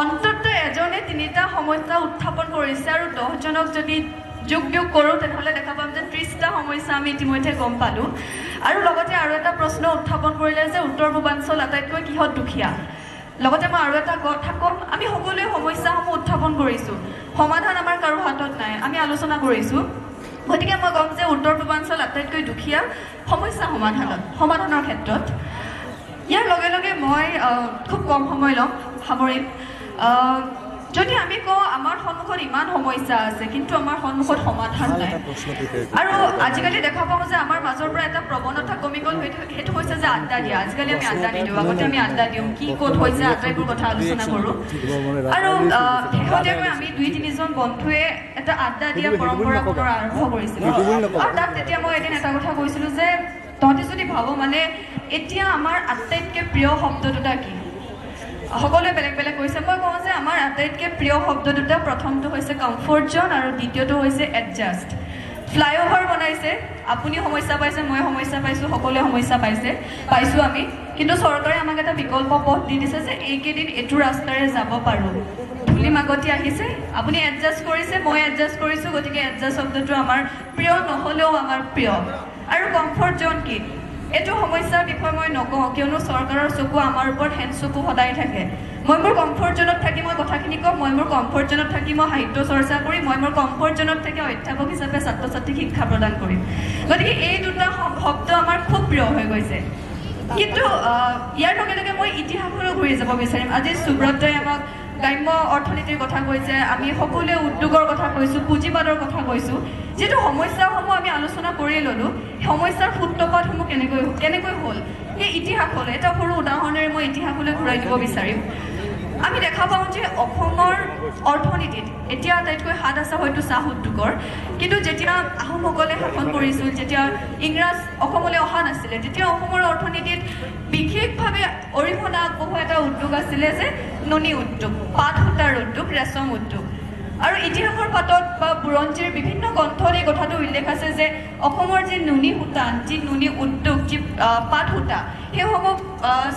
অন্তত এজনে 3টা সমস্যা উত্থাপন কৰিছে আৰু 10জনক যদি যোগ কৰোঁ তেনেহ'লে দেখা পাম যে 30টা সমস্যা আমি ইতিমধ্যে গম পালোঁ আৰু লগতে আৰু এটা প্ৰশ্ন উত্থাপন কৰিলে যে উত্তৰ পূৰ্বাঞ্চল আটাইতকৈ কিহত দুখীয়া লগতে মই আৰু এটা কথা ক'ম আমি সকলোৱে সমস্যাসমূহ উত্থাপন কৰিছোঁ সমাধান আমাৰ কাৰো হাতত নাই আমি আলোচনা কৰিছোঁ গতিকে মই ক'ম যে উত্তৰ পূৰ্বাঞ্চল আটাইতকৈ দুখীয়া সমস্যা সমাধানৰ ক্ষেত্ৰত ইয়াৰ লগে লগে মই খুব কম সময় ল'ম সামৰিম যদি আমি কওঁ আমাৰ সন্মুখত ইমান সমস্যা আছে কিন্তু আমাৰ সন্মুখত সমাধান নাই আৰু আজিকালি দেখা পাওঁ যে আমাৰ মাজৰ পৰা এটা প্ৰৱণতা কমি গ'ল সেইটো হৈছে যে আড্ডা দিয়া আজিকালি আমি আড্ডা নিদিওঁ আগতে আমি আড্ডা দিওঁ কি ক'ত হৈছে আটাইবোৰ কথা আলোচনা কৰোঁ আৰু শেহতীয়াকৈ আমি 2-3জন বন্ধুৱে এটা আড্ডা দিয়া পৰম্পৰা পুনৰ আৰম্ভ কৰিছিলোঁ আৰু তাত তেতিয়া মই এদিন এটা কথা কৈছিলোঁ যে তহঁতি যদি ভাবোঁ মানে এতিয়া আমাৰ আটাইতকৈ প্ৰিয় শব্দ দুটা কি সকলোৱে বেলেগ বেলেগ কৈছে মই কওঁ যে আমাৰ আটাইতকৈ প্ৰিয় শব্দ দুটা প্ৰথমটো হৈছে কমফৰ্ট জ'ন আৰু দ্বিতীয়টো হৈছে এডজাষ্ট ফ্লাইঅভাৰ বনাইছে আপুনি সমস্যা পাইছে মই সমস্যা পাইছোঁ সকলোৱে সমস্যা পাইছোঁ আমি কিন্তু চৰকাৰে আমাক এটা বিকল্প পথ দি দিছে যে এইকেইদিন এইটো ৰাস্তাৰে যাব পাৰোঁ ধূলি মাগতি আহিছে আপুনি এডজাষ্ট কৰিছে মই এডজাষ্ট কৰিছোঁ গতিকে এডজাষ্ট শব্দটো আমাৰ প্ৰিয় নহ'লেও আমাৰ প্ৰিয় আৰু কমফৰ্ট জ'ন কি এইটো সমস্যাৰ বিষয়ে মই নকওঁ কিয়নো চৰকাৰৰ চকু আমাৰ ওপৰত চকু সদায় থাকে মই মোৰ কমফৰ্ট জ'নত থাকি মই কথাখিনি ক'ম মই মোৰ কমফৰ্ট জ'নত থাকি মই সাহিত্য চৰ্চা কৰিম মই মোৰ কমফৰ্ট জ'নত থাকি অধ্যাপক হিচাপে ছাত্ৰ ছাত্ৰীক শিক্ষা প্ৰদান কৰিম গতিকে এই দুটা শব্দ আমাৰ খুব প্ৰিয় হৈ গৈছে কিন্তু ইয়াৰ লগে লগে মই ইতিহাসলৈ ঘূৰি যাব বিচাৰিম আজি সুব্ৰতই আমাক গ্ৰাম্য অৰ্থনীতিৰ কথা কৈছে আমি সকলোৱে উদ্যোগৰ কথা কৈছোঁ পুঁজিবাদৰ কথা কৈছোঁ যিটো সমস্যাসমূহ আমি আলোচনা কৰি ল'লোঁ সমস্যাৰ সূত্ৰপাতসমূহ কেনেকৈ হ'ল সেই ইতিহাসলৈ এটা সৰু উদাহৰণেৰে মই ইতিহাসলৈ ঘূৰাই দিব বিচাৰিম আমি দেখা পাওঁ যে অসমৰ অৰ্থনীতিত এতিয়া আটাইতকৈ হাত আছে হয়তো চাহ উদ্যোগৰ কিন্তু যেতিয়া আহোমসকলে শাসন কৰিছিল যেতিয়া ইংৰাজ অসমলৈ অহা নাছিলে তেতিয়া অসমৰ অৰ্থনীতিত বিশেষভাৱে অৰিহণা আগবঢ়োৱা এটা উদ্যোগ আছিলে যে নুনী উদ্যোগ পাট সূতাৰ উদ্যোগ ৰেচম উদ্যোগ আৰু ইতিহাসৰ পাতত বা বুৰঞ্জীৰ বিভিন্ন গ্ৰন্থত এই কথাটো উল্লেখ আছে যে অসমৰ যি নুনী সূতা যি নুনী উদ্যোগ যি পাট সূতা সেইসমূহ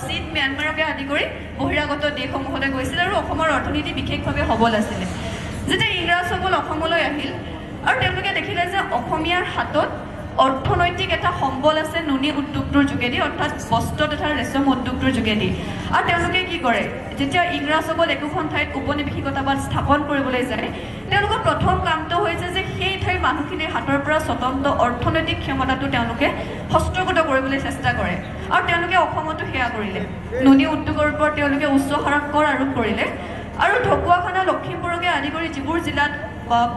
চীন ম্যানমাৰকে আদি কৰি বহিৰাগত দেশসমূহলৈ গৈছিল আৰু অসমৰ অৰ্থনীতি বিশেষভাৱে সবল আছিলে যেতিয়া ইংৰাজসকল অসমলৈ আহিল আৰু তেওঁলোকে দেখিলে যে অসমীয়াৰ হাতত অৰ্থনৈতিক এটা সম্বল আছে নুনী উদ্যোগটোৰ যোগেদি অৰ্থাৎ বস্ত্ৰ তথা ৰেচম উদ্যোগটোৰ যোগেদি আৰু তেওঁলোকে কি কৰে যেতিয়া ইংৰাজসকল একোখন ঠাইত উপনিৱেশিকতাবাদ স্থাপন কৰিবলৈ যায় তেওঁলোকৰ প্ৰথম কামটো হৈছে যে সেই ঠাইৰ মানুহখিনিৰ হাতৰ পৰা স্বতন্ত্ৰ অৰ্থনৈতিক ক্ষমতাটো তেওঁলোকে হস্তগত কৰিবলৈ চেষ্টা কৰে আৰু তেওঁলোকে অসমতো সেয়া কৰিলে নুনী উদ্যোগৰ ওপৰত তেওঁলোকে উচ্চ হাৰত কৰ আৰোপ কৰিলে আৰু ঢকুৱাখানা লখিমপুৰকে আদি কৰি যিবোৰ জিলাত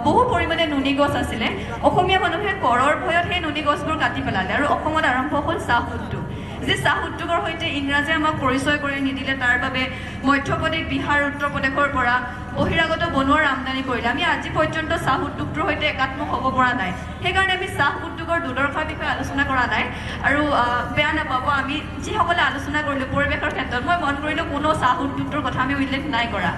বহু পৰিমাণে নুনী গছ আছিলে অসমীয়া মানুহে কৰৰ ভয়ত সেই নুনী গছবোৰ কাটি পেলালে আৰু অসমত আৰম্ভ হ'ল চাহ উদ্যোগ যে চাহ উদ্যোগৰ সৈতে ইংৰাজে আমাক পৰিচয় কৰি নিদিলে তাৰ বাবে মধ্যপ্ৰদেশ বিহাৰ উত্তৰ প্ৰদেশৰ পৰা বহিৰাগত বনোৱাৰ আমদানি কৰিলে আমি আজি পৰ্যন্ত চাহ উদ্যোগটোৰ সৈতে একাত্ম হ'ব পৰা নাই সেইকাৰণে আমি চাহ উদ্যোগৰ দুৰ্দশাৰ বিষয়ে আলোচনা কৰা নাই আৰু বেয়া নাপাব আমি যিসকলে আলোচনা কৰিলোঁ পৰিৱেশৰ ক্ষেত্ৰত মই মন কৰিলোঁ কোনো চাহ উদ্যোগটোৰ কথা আমি উল্লেখ নাই কৰা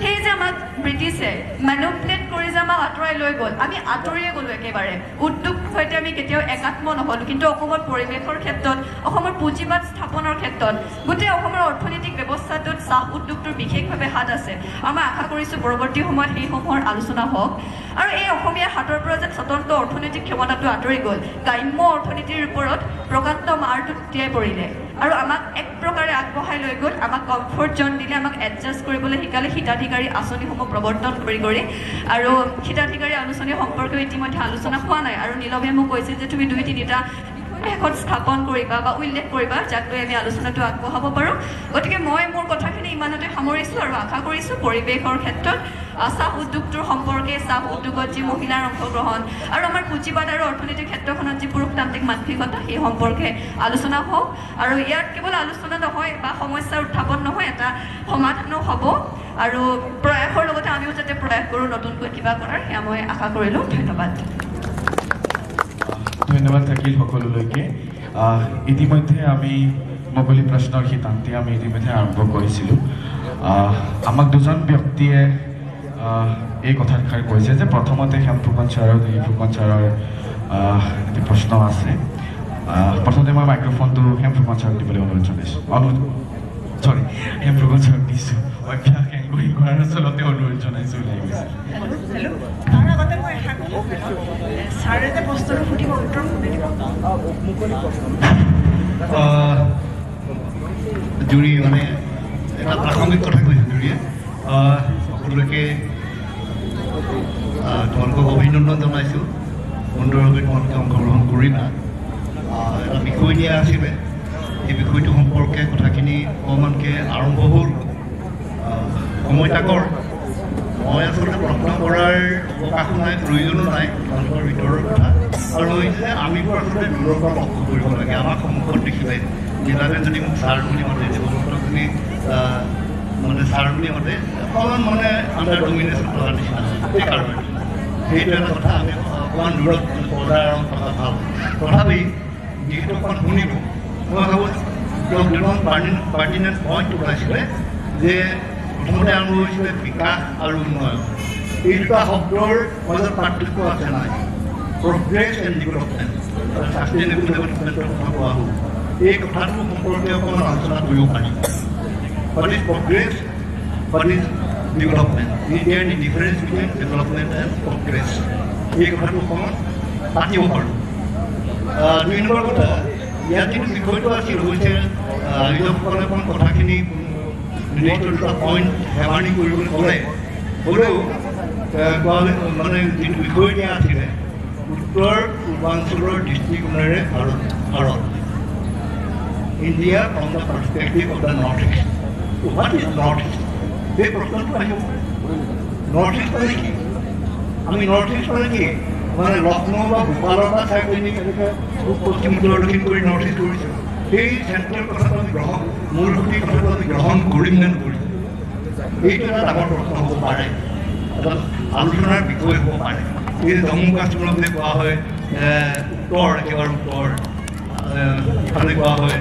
সেই যে আমাক ব্ৰিটিছে মেনুপ্লেট কৰি যে আমাক আঁতৰাই লৈ গ'ল আমি আঁতৰিয়ে গ'লোঁ একেবাৰে উদ্যোগটোৰ সৈতে আমি কেতিয়াও একাত্ম নহ'লোঁ কিন্তু অসমৰ পৰিৱেশৰ ক্ষেত্ৰত অসমৰ পুঁজিবাদ স্থাপনৰ ক্ষেত্ৰত গোটেই অসমৰ অৰ্থনৈতিক ব্যৱস্থাটোত চাহ উদ্যোগটোৰ বিশেষভাৱে হাত আছে আমাৰ আশা কৰিছোঁ পৰৱৰ্তী সময়ত সেইসমূহৰ আলোচনা হওক আৰু এই অসমীয়া হাতৰ পৰা যে স্বতন্ত্ৰ অৰ্থনৈতিক ক্ষমতাটো আঁতৰি গ'ল গ্ৰাম্য অৰ্থনীতিৰ ওপৰত প্ৰকাণ্ড মাৰটো তিয়াই পৰিলে আৰু আমাক এক প্ৰকাৰে আগবঢ়াই লৈ গ'ল আমাক কমফৰ্ট জ'ন দিলে আমাক এডজাষ্ট কৰিবলৈ শিকালে হিতাধিকাৰী আঁচনিসমূহ প্ৰৱৰ্তন কৰি আৰু হিতাধিকাৰী আলোচনী সম্পৰ্কেও ইতিমধ্যে আলোচনা হোৱা নাই আৰু নীলমে মোক কৈছে যে তুমি 2-3টা এখন স্থাপন কৰিবা বা উল্লেখ কৰিবা যাক লৈ আমি আলোচনাটো আগবঢ়াব পাৰোঁ গতিকে মই মোৰ কথাখিনি ইমানতে সামৰিছোঁ আৰু আশা কৰিছোঁ পৰিৱেশৰ ক্ষেত্ৰত চাহ উদ্যোগটোৰ সম্পৰ্কে চাহ উদ্যোগত যি মহিলাৰ অংশগ্ৰহণ আৰু আমাৰ পুঁজিবাদ আৰু অৰ্থনৈতিক ক্ষেত্ৰখনত যি পুৰুষতান্ত্ৰিক মানসিকতা সেই সম্পৰ্কে আলোচনা হওক আৰু ইয়াত কেৱল আলোচনা নহয় বা সমস্যাৰ উত্থাপন নহয় এটা সমাধানো হ'ব আৰু প্ৰয়াসৰ লগতে আমিও যাতে প্ৰয়াস কৰোঁ নতুনকৈ কিবা কৰাৰ সেয়া মই আশা কৰিলোঁ ধন্যবাদ ধন্যবাদ থাকিল সকলোলৈকে ইতিমধ্যে আমি মুকলি প্ৰশ্নৰ সিদ্ধান্তে আমি ইতিমধ্যে আৰম্ভ কৰিছিলোঁ আমাক দুজন ব্যক্তিয়ে এই কথাষাৰ কৈছে যে প্ৰথমতে হেমফুকন ছাৰৰ ফুকন ছাৰৰ এটি প্ৰশ্ন আছে প্ৰথমতে মই মাইক্ৰফোনটো হেমফুকন ছাৰক দিবলৈ অনুৰোধ জনাইছোঁ হেমফুকন ছাৰক দিছোঁ অভ্যাস এংগুৰি কৰাৰ আচলতে অনুৰোধ জনাইছোঁ ওলাই গৈছে তাৰ আগতে মই ছাৰে যে প্ৰশ্নটো সুধিব উত্তৰ জুৰি মানে এটা প্ৰাসংগিক কথা কৈছে জুৰিয়ে সকলোকে তোমালোকক অভিনন্দন জনাইছোঁ সুন্দৰভাৱে তোমালোকে অংশগ্ৰহণ কৰিবা এটা বিষয় দিয়া আছিলে এই বিষয়টো সম্পৰ্কে কথাখিনি অকণমানকৈ আৰম্ভ হ'ল সময় তাকৰ মই আচলতে প্ৰশ্ন কৰাৰ অৱকাশো নাই প্ৰয়োজনো নাই তোমালোকৰ ভিতৰৰ কথা আৰু হৈছে আমিবোৰ আচলতে দূৰৰ পৰা লক্ষ্য কৰিব লাগে আমাক সন্মুখত দেখিলে যিবিলাকে যদি মোক ছাৰ বুলি মাতে জীৱনখিনি মানে ছাৰ বুলি মাতে অকণমান মানে আণ্ডাৰ ডমিনেশ্যন কৰাৰ নিচিনা সেইকাৰণে সেইটো এটা কথা আমি অকণমান দূৰত পৰ্দাৰ আঁৰত থকা ভাল তথাপি যিহেতু অকণমান শুনিলোঁ মই ভাবোঁ দুজন পাৰ্টিনেণ্ট পইণ্ট ওলাইছিলে যে প্ৰথমতে আৰম্ভ হৈছিলে বিকাশ আৰু উন্নয়ন এই দুটা শব্দৰ মাজত পাৰ্থক্য আছে নাই প্ৰগ্ৰেছ এণ্ড ডেভেলপমেণ্ট ছাষ্টেইনেবল ডেভেলপমেণ্টৰ কথা কোৱা হ'ল এই কথাটো সম্পৰ্কে অকণমান আলোচনা কৰিব পাৰি what is progress what is development ইণ্ডিয়াৰ the difference between development and progress এই কথাটো অকণমান পাতিব পাৰোঁ 2 নম্বৰ কথা ইয়াত যিটো বিষয়টো আছিল হৈছে আয়োজকসকলে অকণমান কথাখিনি নিৰ্দিষ্ট দুটা পইণ্ট হেমানি কৰিবলৈ ক'লে হ'লেও মানে যিটো বিষয় দিয়া আছিলে উত্তৰ পূৰ্বাঞ্চলৰ দৃষ্টিকোণেৰে Bharat India from the perspective of the north east what is north east সেই প্ৰশ্নটো আহিব নৰ্থ ইষ্ট মানে কি আমি নৰ্থ ইষ্ট মানে কি মানে লক্ষ্ণৌ বা ভূপালৰ পৰা চাই পিনি এনেকৈ পশ্চিম উত্তৰ দক্ষিণ কৰি নৰ্থ ইষ্ট কৰিছোঁ সেই চেণ্ট্ৰেল কথাটো আমি মূলসুঁতিৰ কথাটো আমি গ্ৰহণ কৰিম নে নকৰিম এইটো এটা ডাঙৰ প্ৰশ্ন হ'ব পাৰে এটা আলোচনাৰ বিষয় হ'ব পাৰে এই জম্মু কাশ্মীৰৰ বুলি কোৱা হয় উত্তৰ একেবাৰে উত্তৰ ইফালে কোৱা হয়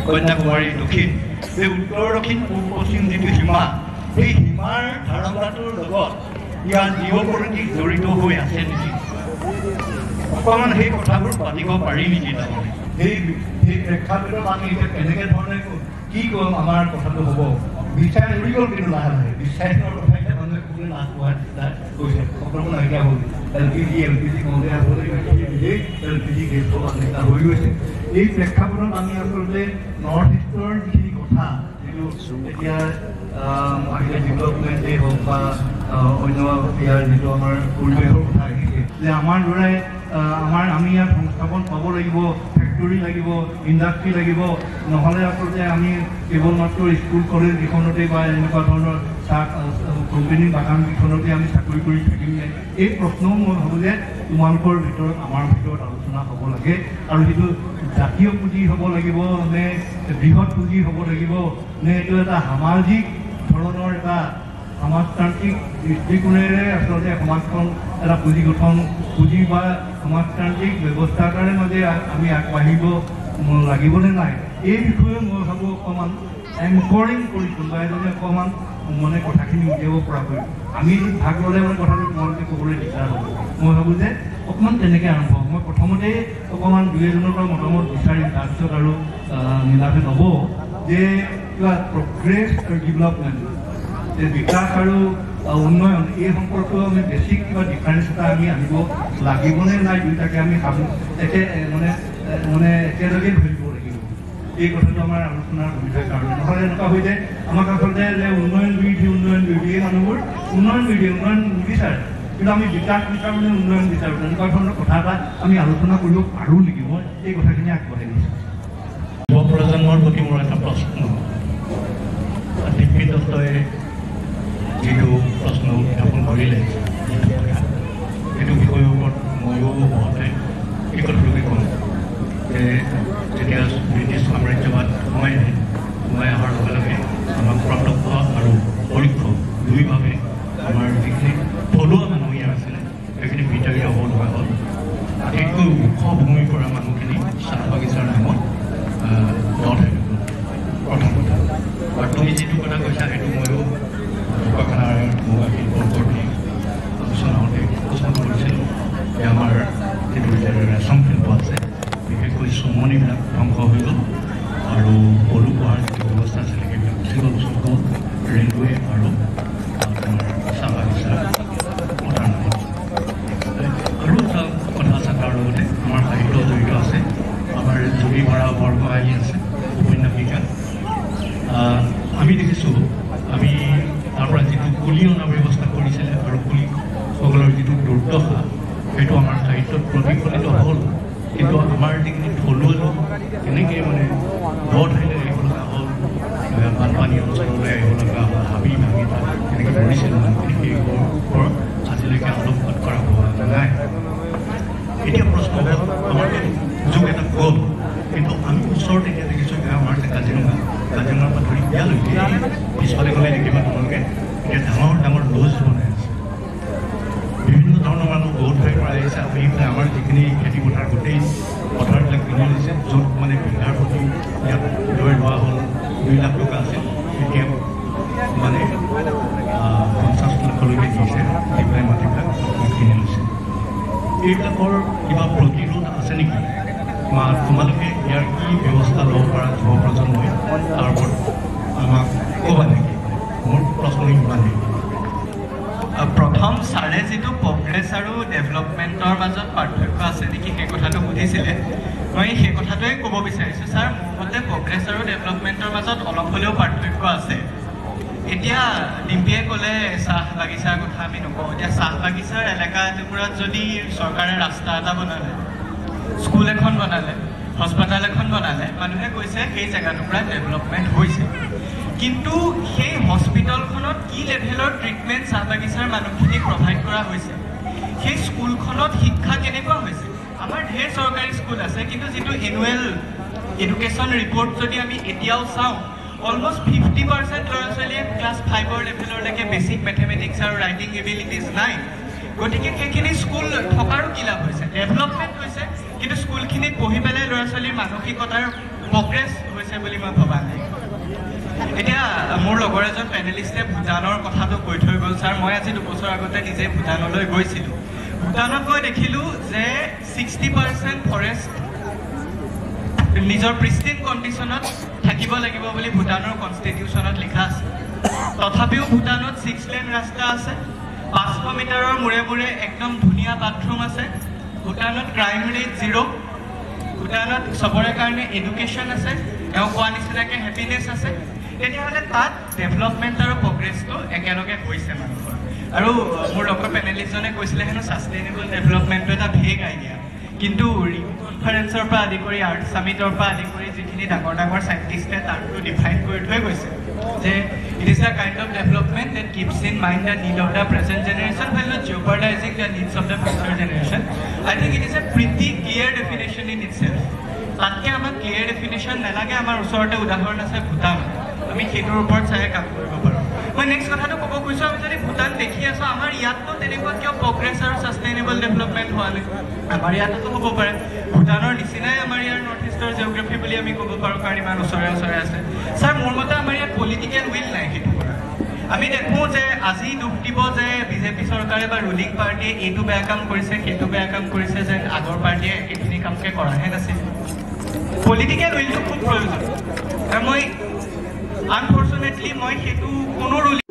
কন্যাকুমাৰী দক্ষিণ এই উত্তৰ দক্ষিণ পূব পশ্চিম যিটো সীমা সেই সীমাৰ ধাৰণাটোৰ লগত ইয়াৰ জিঅ'পলিটিক্স জড়িত হৈ আছে নেকি অকণমান সেই কথাবোৰ পাতিব পাৰি নেকি তাৰমানে সেই প্ৰেক্ষাপটত আমি এতিয়া কেনেকৈ ধৰণে কি ক'ম আমাৰ কথাটো হ'ব বিচাৰ উৰি গ'ল কিন্তু লাহে লাহে বিশ্বাসৰ কথা এতিয়া মানুহে ক'বলৈ লাভ পোৱাৰ নিচিনা কৈছে সকলো নাইকিয়া হ'ল LPG কওঁতে আচলতে LPG গেছৰ নিচিনা হৈ গৈছে এই প্ৰেক্ষাপটত আমি আচলতে নৰ্থ ইষ্টৰ যিখিনি কথা যিটো এতিয়া আহিলে ডেভেলপমেণ্টেই হওক বা অন্য ইয়াৰ যিটো আমাৰ পৰিৱেশৰ কথা আহিছে যে আমাৰ দ্বাৰাই আমি ইয়াত সংস্থাপন পাব লাগিব ফেক্টৰী লাগিব ইণ্ডাষ্ট্ৰী লাগিব নহ'লে আচলতে আমি কেৱল মাত্ৰ স্কুল কলেজ কেইখনতে বা এনেকুৱা ধৰণৰ চাহ কোম্পানী বাগান কেইখনতে আমি চাকৰি কৰি থাকিমনে এই প্ৰশ্নও মই ভাবোঁ যে তোমালোকৰ ভিতৰত আমাৰ ভিতৰত আলোচনা হ'ব লাগে আৰু সেইটো জাতীয় পুঁজি হ'ব লাগিব নে বৃহৎ পুঁজি হ'ব লাগিব নে এইটো এটা সামাজিক ধৰণৰ এটা সমাজতান্ত্ৰিক দৃষ্টিকোণেৰে আচলতে সমাজখন এটা পুঁজি গঠন পুঁজি বা সমাজতান্ত্ৰিক ব্যৱস্থাৰ কাৰণে মাজে আমি আগবাঢ়িব লাগিবনে নাই এই বিষয়ে মই ভাবোঁ অকণমান এংকৰিং কৰি কোনোবা এজনে অকণমান মানে কথাখিনি উলিয়াব পৰাকৈ আমি ভাগ ল'লে মানে কথাটো তোমালোকে ক'বলৈ দিগদাৰ হ'ব মই ভাবোঁ যে অকণমান তেনেকৈ আৰম্ভ হ'ব মই প্ৰথমতেই অকণমান দুই এজনৰ পৰা মতামত বিচাৰিম তাৰপিছত আৰু নীলাভে ল'ব যে কিবা প্ৰগ্ৰেছ আৰু ডেভেলপমেণ্ট যে বিকাশ আৰু উন্নয়ন এই সম্পৰ্কেও আমি বেছিক কিবা ডিফাৰেঞ্চ এটা আমি আনিব লাগিবনে নাই দুয়োটাকে আমি মানে একেলগে ধৰিব লাগিব এই কথাটো আমাৰ আলোচনাৰ সুবিধাৰ কাৰণে নহ'লে এনেকুৱা হৈ যায় আমাক আচলতে যে উন্নয়ন বিৰোধী এই মানুহবোৰ উন্নয়ন নিবিচাৰে কিন্তু আমি বিকাশ বিচাৰোঁ নে উন্নয়ন বিচাৰোঁ তেনেকুৱা ধৰণৰ কথা এটা আমি আলোচনা কৰিব পাৰোঁ নেকি মই এই কথাখিনি আগবঢ়াই দিছোঁ যুৱ প্ৰজন্মৰ প্ৰতি মোৰ এটা প্ৰশ্ন দিব্যি দত্তই যিটো প্ৰশ্ন উত্থাপন কৰিলে সেইটো বিষয়ৰ ওপৰত ময়ো বহুতে এই কথাটোকে ক'ম যে যেতিয়া ব্ৰিটিছ সাম্ৰাজ্যবাদ সোমাই অহাৰ লগে লগে আমাক প্ৰত্যক্ষ আৰু পৰোক্ষ দুইভাৱে আমাৰ যিখিনি থলুৱা মানুহ ইয়াৰ আছিলে সেইখিনি বিতাড়িত হ'ব লগা হ'ল আটাইতকৈ ওখ ভূমিৰ পৰা মানুহখিনি চাহ বাগিচাৰ নামত দল হৈ গ'ল প্ৰথম কথা আৰু তুমি যিটো কথা কৈছা সেইটো ময়ো ঢকুৱাখানাৰ মুগা শিল্পৰ ওপৰতে আলোচনা হওঁতে পচন্দ কৰিছিলোঁ যে আমাৰ যিটো ৰেচম শিল্প আছে বিশেষকৈ চুমনিবিলাক ধ্বংস হৈ গ'ল আৰু পলু পোহাৰ যিটো ব্যৱস্থা আছিলে সেইবিলাক গুচি গ'ল চব গ'ল ৰেলৱে আৰু তোমাৰ চাহ বাগিচা পথাৰ নামত আৰু এটা কথা আছে তাৰ লগতে আমাৰ সাহিত্য জড়িত আছে আমাৰ জুৰি ভৰা বৰ্গ আহি আছে উপন্যাসিকা আমি দেখিছোঁ আমি তাৰ পৰা যিটো কুলি অনাৰ ব্যৱস্থা কৰিছিলে আৰু কুলিসকলৰ যিটো দুৰ্দশা সেইটো আমাৰ সাহিত্যত প্ৰতিফলিত হ'ল কিন্তু আমাৰ যিখিনি থলুৱা লোক কেনেকৈ মানে দ ঠাইলৈ আহিব লগা হ'ল বানপানী অঞ্চললৈ আহিব লগা হ'ল হাবি ভাঙি কেনেকৈ মৰিছিল মানুহখিনি সেইবোৰৰ ওপৰত আজিলৈকে আলোকপাত কৰা হোৱা নাই এতিয়া প্ৰশ্ন হ'ল আমাৰ যুগ এটা গ'ল কিন্তু আমি ওচৰত এতিয়া দেখিছোঁ যে আমাৰ যে কাজিৰঙাৰ পৰা ধৰি ইয়ালৈকে পিছফালে গ'লে দেখিবা তোমালোকে এতিয়া ডাঙৰ ডাঙৰ লজ বনাই আছে বিভিন্ন ধৰণৰ মানুহ বহুত ঠাইৰ পৰা আহিছে আহি পেলাই আমাৰ যিখিনি খেতি পথাৰ গোটেই পথাৰবিলাক কিনি লৈছে য'ত মানে বিঘাৰ প্ৰতি ইয়াত লৈ লোৱা হ'ল 2 লাখ টকা আছিল এতিয়া মানে 50 লাখলৈকে দিছে দি পেলাই মাটিবিলাক কিনি লৈছে এইবিলাকৰ কিবা প্ৰতিৰোধ আছে নেকি তোমালোকে ইয়াৰ কি ব্যৱস্থা ল'ব পৰা যুৱ প্ৰজন্মই তাৰ ওপৰত আমাক ক'বা নেকি মোৰ প্ৰশ্ন ইমানেই প্ৰথম ছাৰে যিটো প্ৰগ্ৰেছ আৰু ডেভেলপমেণ্টৰ মাজত পাৰ্থক্য আছে নেকি সেই কথাটো সুধিছিলে মই সেই কথাটোৱে ক'ব বিচাৰিছোঁ ছাৰ মোৰ মতে প্ৰগ্ৰেছ আৰু ডেভেলপমেণ্টৰ মাজত অলপ হ'লেও পাৰ্থক্য আছে এতিয়া ডিম্পিয়ে ক'লে চাহ বাগিচাৰ কথা আমি নকওঁ এতিয়া চাহ বাগিচাৰ এলেকা এটুকুৰাত যদি চৰকাৰে ৰাস্তা এটা বনালে স্কুল এখন বনালে হস্পিটেল এখন বনালে মানুহে কৈছে সেই জেগাটুকুৰাত ডেভেলপমেণ্ট হৈছে কিন্তু সেই হস্পিটেলখনত কি লেভেলৰ ট্ৰিটমেণ্ট চাহ বাগিচাৰ মানুহখিনিক প্ৰভাইড কৰা হৈছে সেই স্কুলখনত শিক্ষা কেনেকুৱা হৈছে আমাৰ ঢেৰ চৰকাৰী স্কুল আছে কিন্তু যিটো এনুৱেল এডুকেশ্যন ৰিপৰ্ট যদি আমি এতিয়াও চাওঁ অলমষ্ট 50% ল'ৰা ছোৱালীয়ে ক্লাছ 5ৰ লেভেললৈকে বেছিক মেথমেটিক্স আৰু ৰাইটিং এবিলিটিজ নাই গতিকে সেইখিনি স্কুল থকাৰো কি লাভ হৈছে ডেভেলপমেণ্ট হৈছে কিন্তু স্কুলখিনিত পঢ়ি পেলাই ল'ৰা ছোৱালীৰ মানসিকতাৰ প্ৰগ্ৰেছ হৈছে বুলি মই ভবা নাই এতিয়া মোৰ লগৰ এজন পেনেলিষ্টে ভূটানৰ কথাটো কৈ থৈ গ'ল ছাৰ মই আজি 2 বছৰ আগতে নিজে ভূটানলৈ গৈছিলোঁ ভূটানত গৈ দেখিলোঁ যে 60% ফৰেষ্ট নিজৰ প্ৰিষ্টিন কণ্ডিশ্যনত থাকিব লাগিব বুলি ভূটানৰ কনষ্টিটিউশ্যনত লিখা আছে তথাপিও ভূটানত 6 লেন ৰাস্তা আছে 500 মিটাৰৰ মূৰে মূৰে একদম ধুনীয়া বাথৰুম আছে ভূটানত ক্ৰাইম ৰেট 0 ভূটানত চবৰে কাৰণে এডুকেশ্যন আছে তেওঁ কোৱা নিচিনাকৈ হেপিনেছ আছে তেতিয়াহ'লে তাত ডেভেলপমেণ্ট আৰু প্ৰগ্ৰেছটো একেলগে হৈছে মানুহৰ আৰু মোৰ লগৰ পেনেলিষ্টজনে কৈছিলে হেনো ছাষ্টেইনেবল ডেভেলপমেণ্টটো এটা ভেগ আইডিয়া কিন্তু কনফাৰেন্সৰ পৰা আদি কৰি আৰ্ট ছামিটৰ পৰা আদি কৰি যিখিনি ডাঙৰ ডাঙৰ চাইণ্টিষ্টে তাকটো ডিফাইন কৰি থৈ গৈছে It is a kind of development that keeps in mind the need of the present generation while not jeopardizing the needs of the future generation. I think it is a pretty clear definition in itself. তাতকৈ আমাক clear definition নালাগে আমাৰ ওচৰতে উদাহৰণ আছে ভূটান আমি সেইটোৰ ওপৰত চাই কাম কৰিব পাৰোঁ মই নেক্সট কথাটো ক'ব খুজিছোঁ আমি যদি ভূটান দেখি আছোঁ আমাৰ ইয়াততো তেনেকুৱা কিয় প্ৰগ্ৰেছ আৰু ছাষ্টেইনেবল ডেভেলপমেণ্ট হোৱা নাই আমাৰ ইয়াততো হ'ব পাৰে ভূটানৰ নিচিনাই আমাৰ ইয়াৰ নৰ্থ ইষ্টৰ জিঅ'গ্ৰাফি বুলি আমি ক'ব পাৰোঁ কাৰণ ইমান ওচৰে ওচৰে আছে ছাৰ মোৰ মতে আমাৰ ইয়াত পলিটিকেল উইল নাই সেইটো কৰা আমি দেখোঁ যে আজি দুখ দিব যে বিজেপি চৰকাৰে বা ৰুলিং পাৰ্টীয়ে এইটো বেয়া কাম কৰিছে সেইটো বেয়া কাম কৰিছে যেন আগৰ পাৰ্টীয়ে এইখিনি কামকে কৰাহে নাছিল পলিটিকেল উইলটো খুব প্ৰয়োজন আৰু মই আনফৰ্চুনেটলি মই সেইটো কোনো ৰুলিং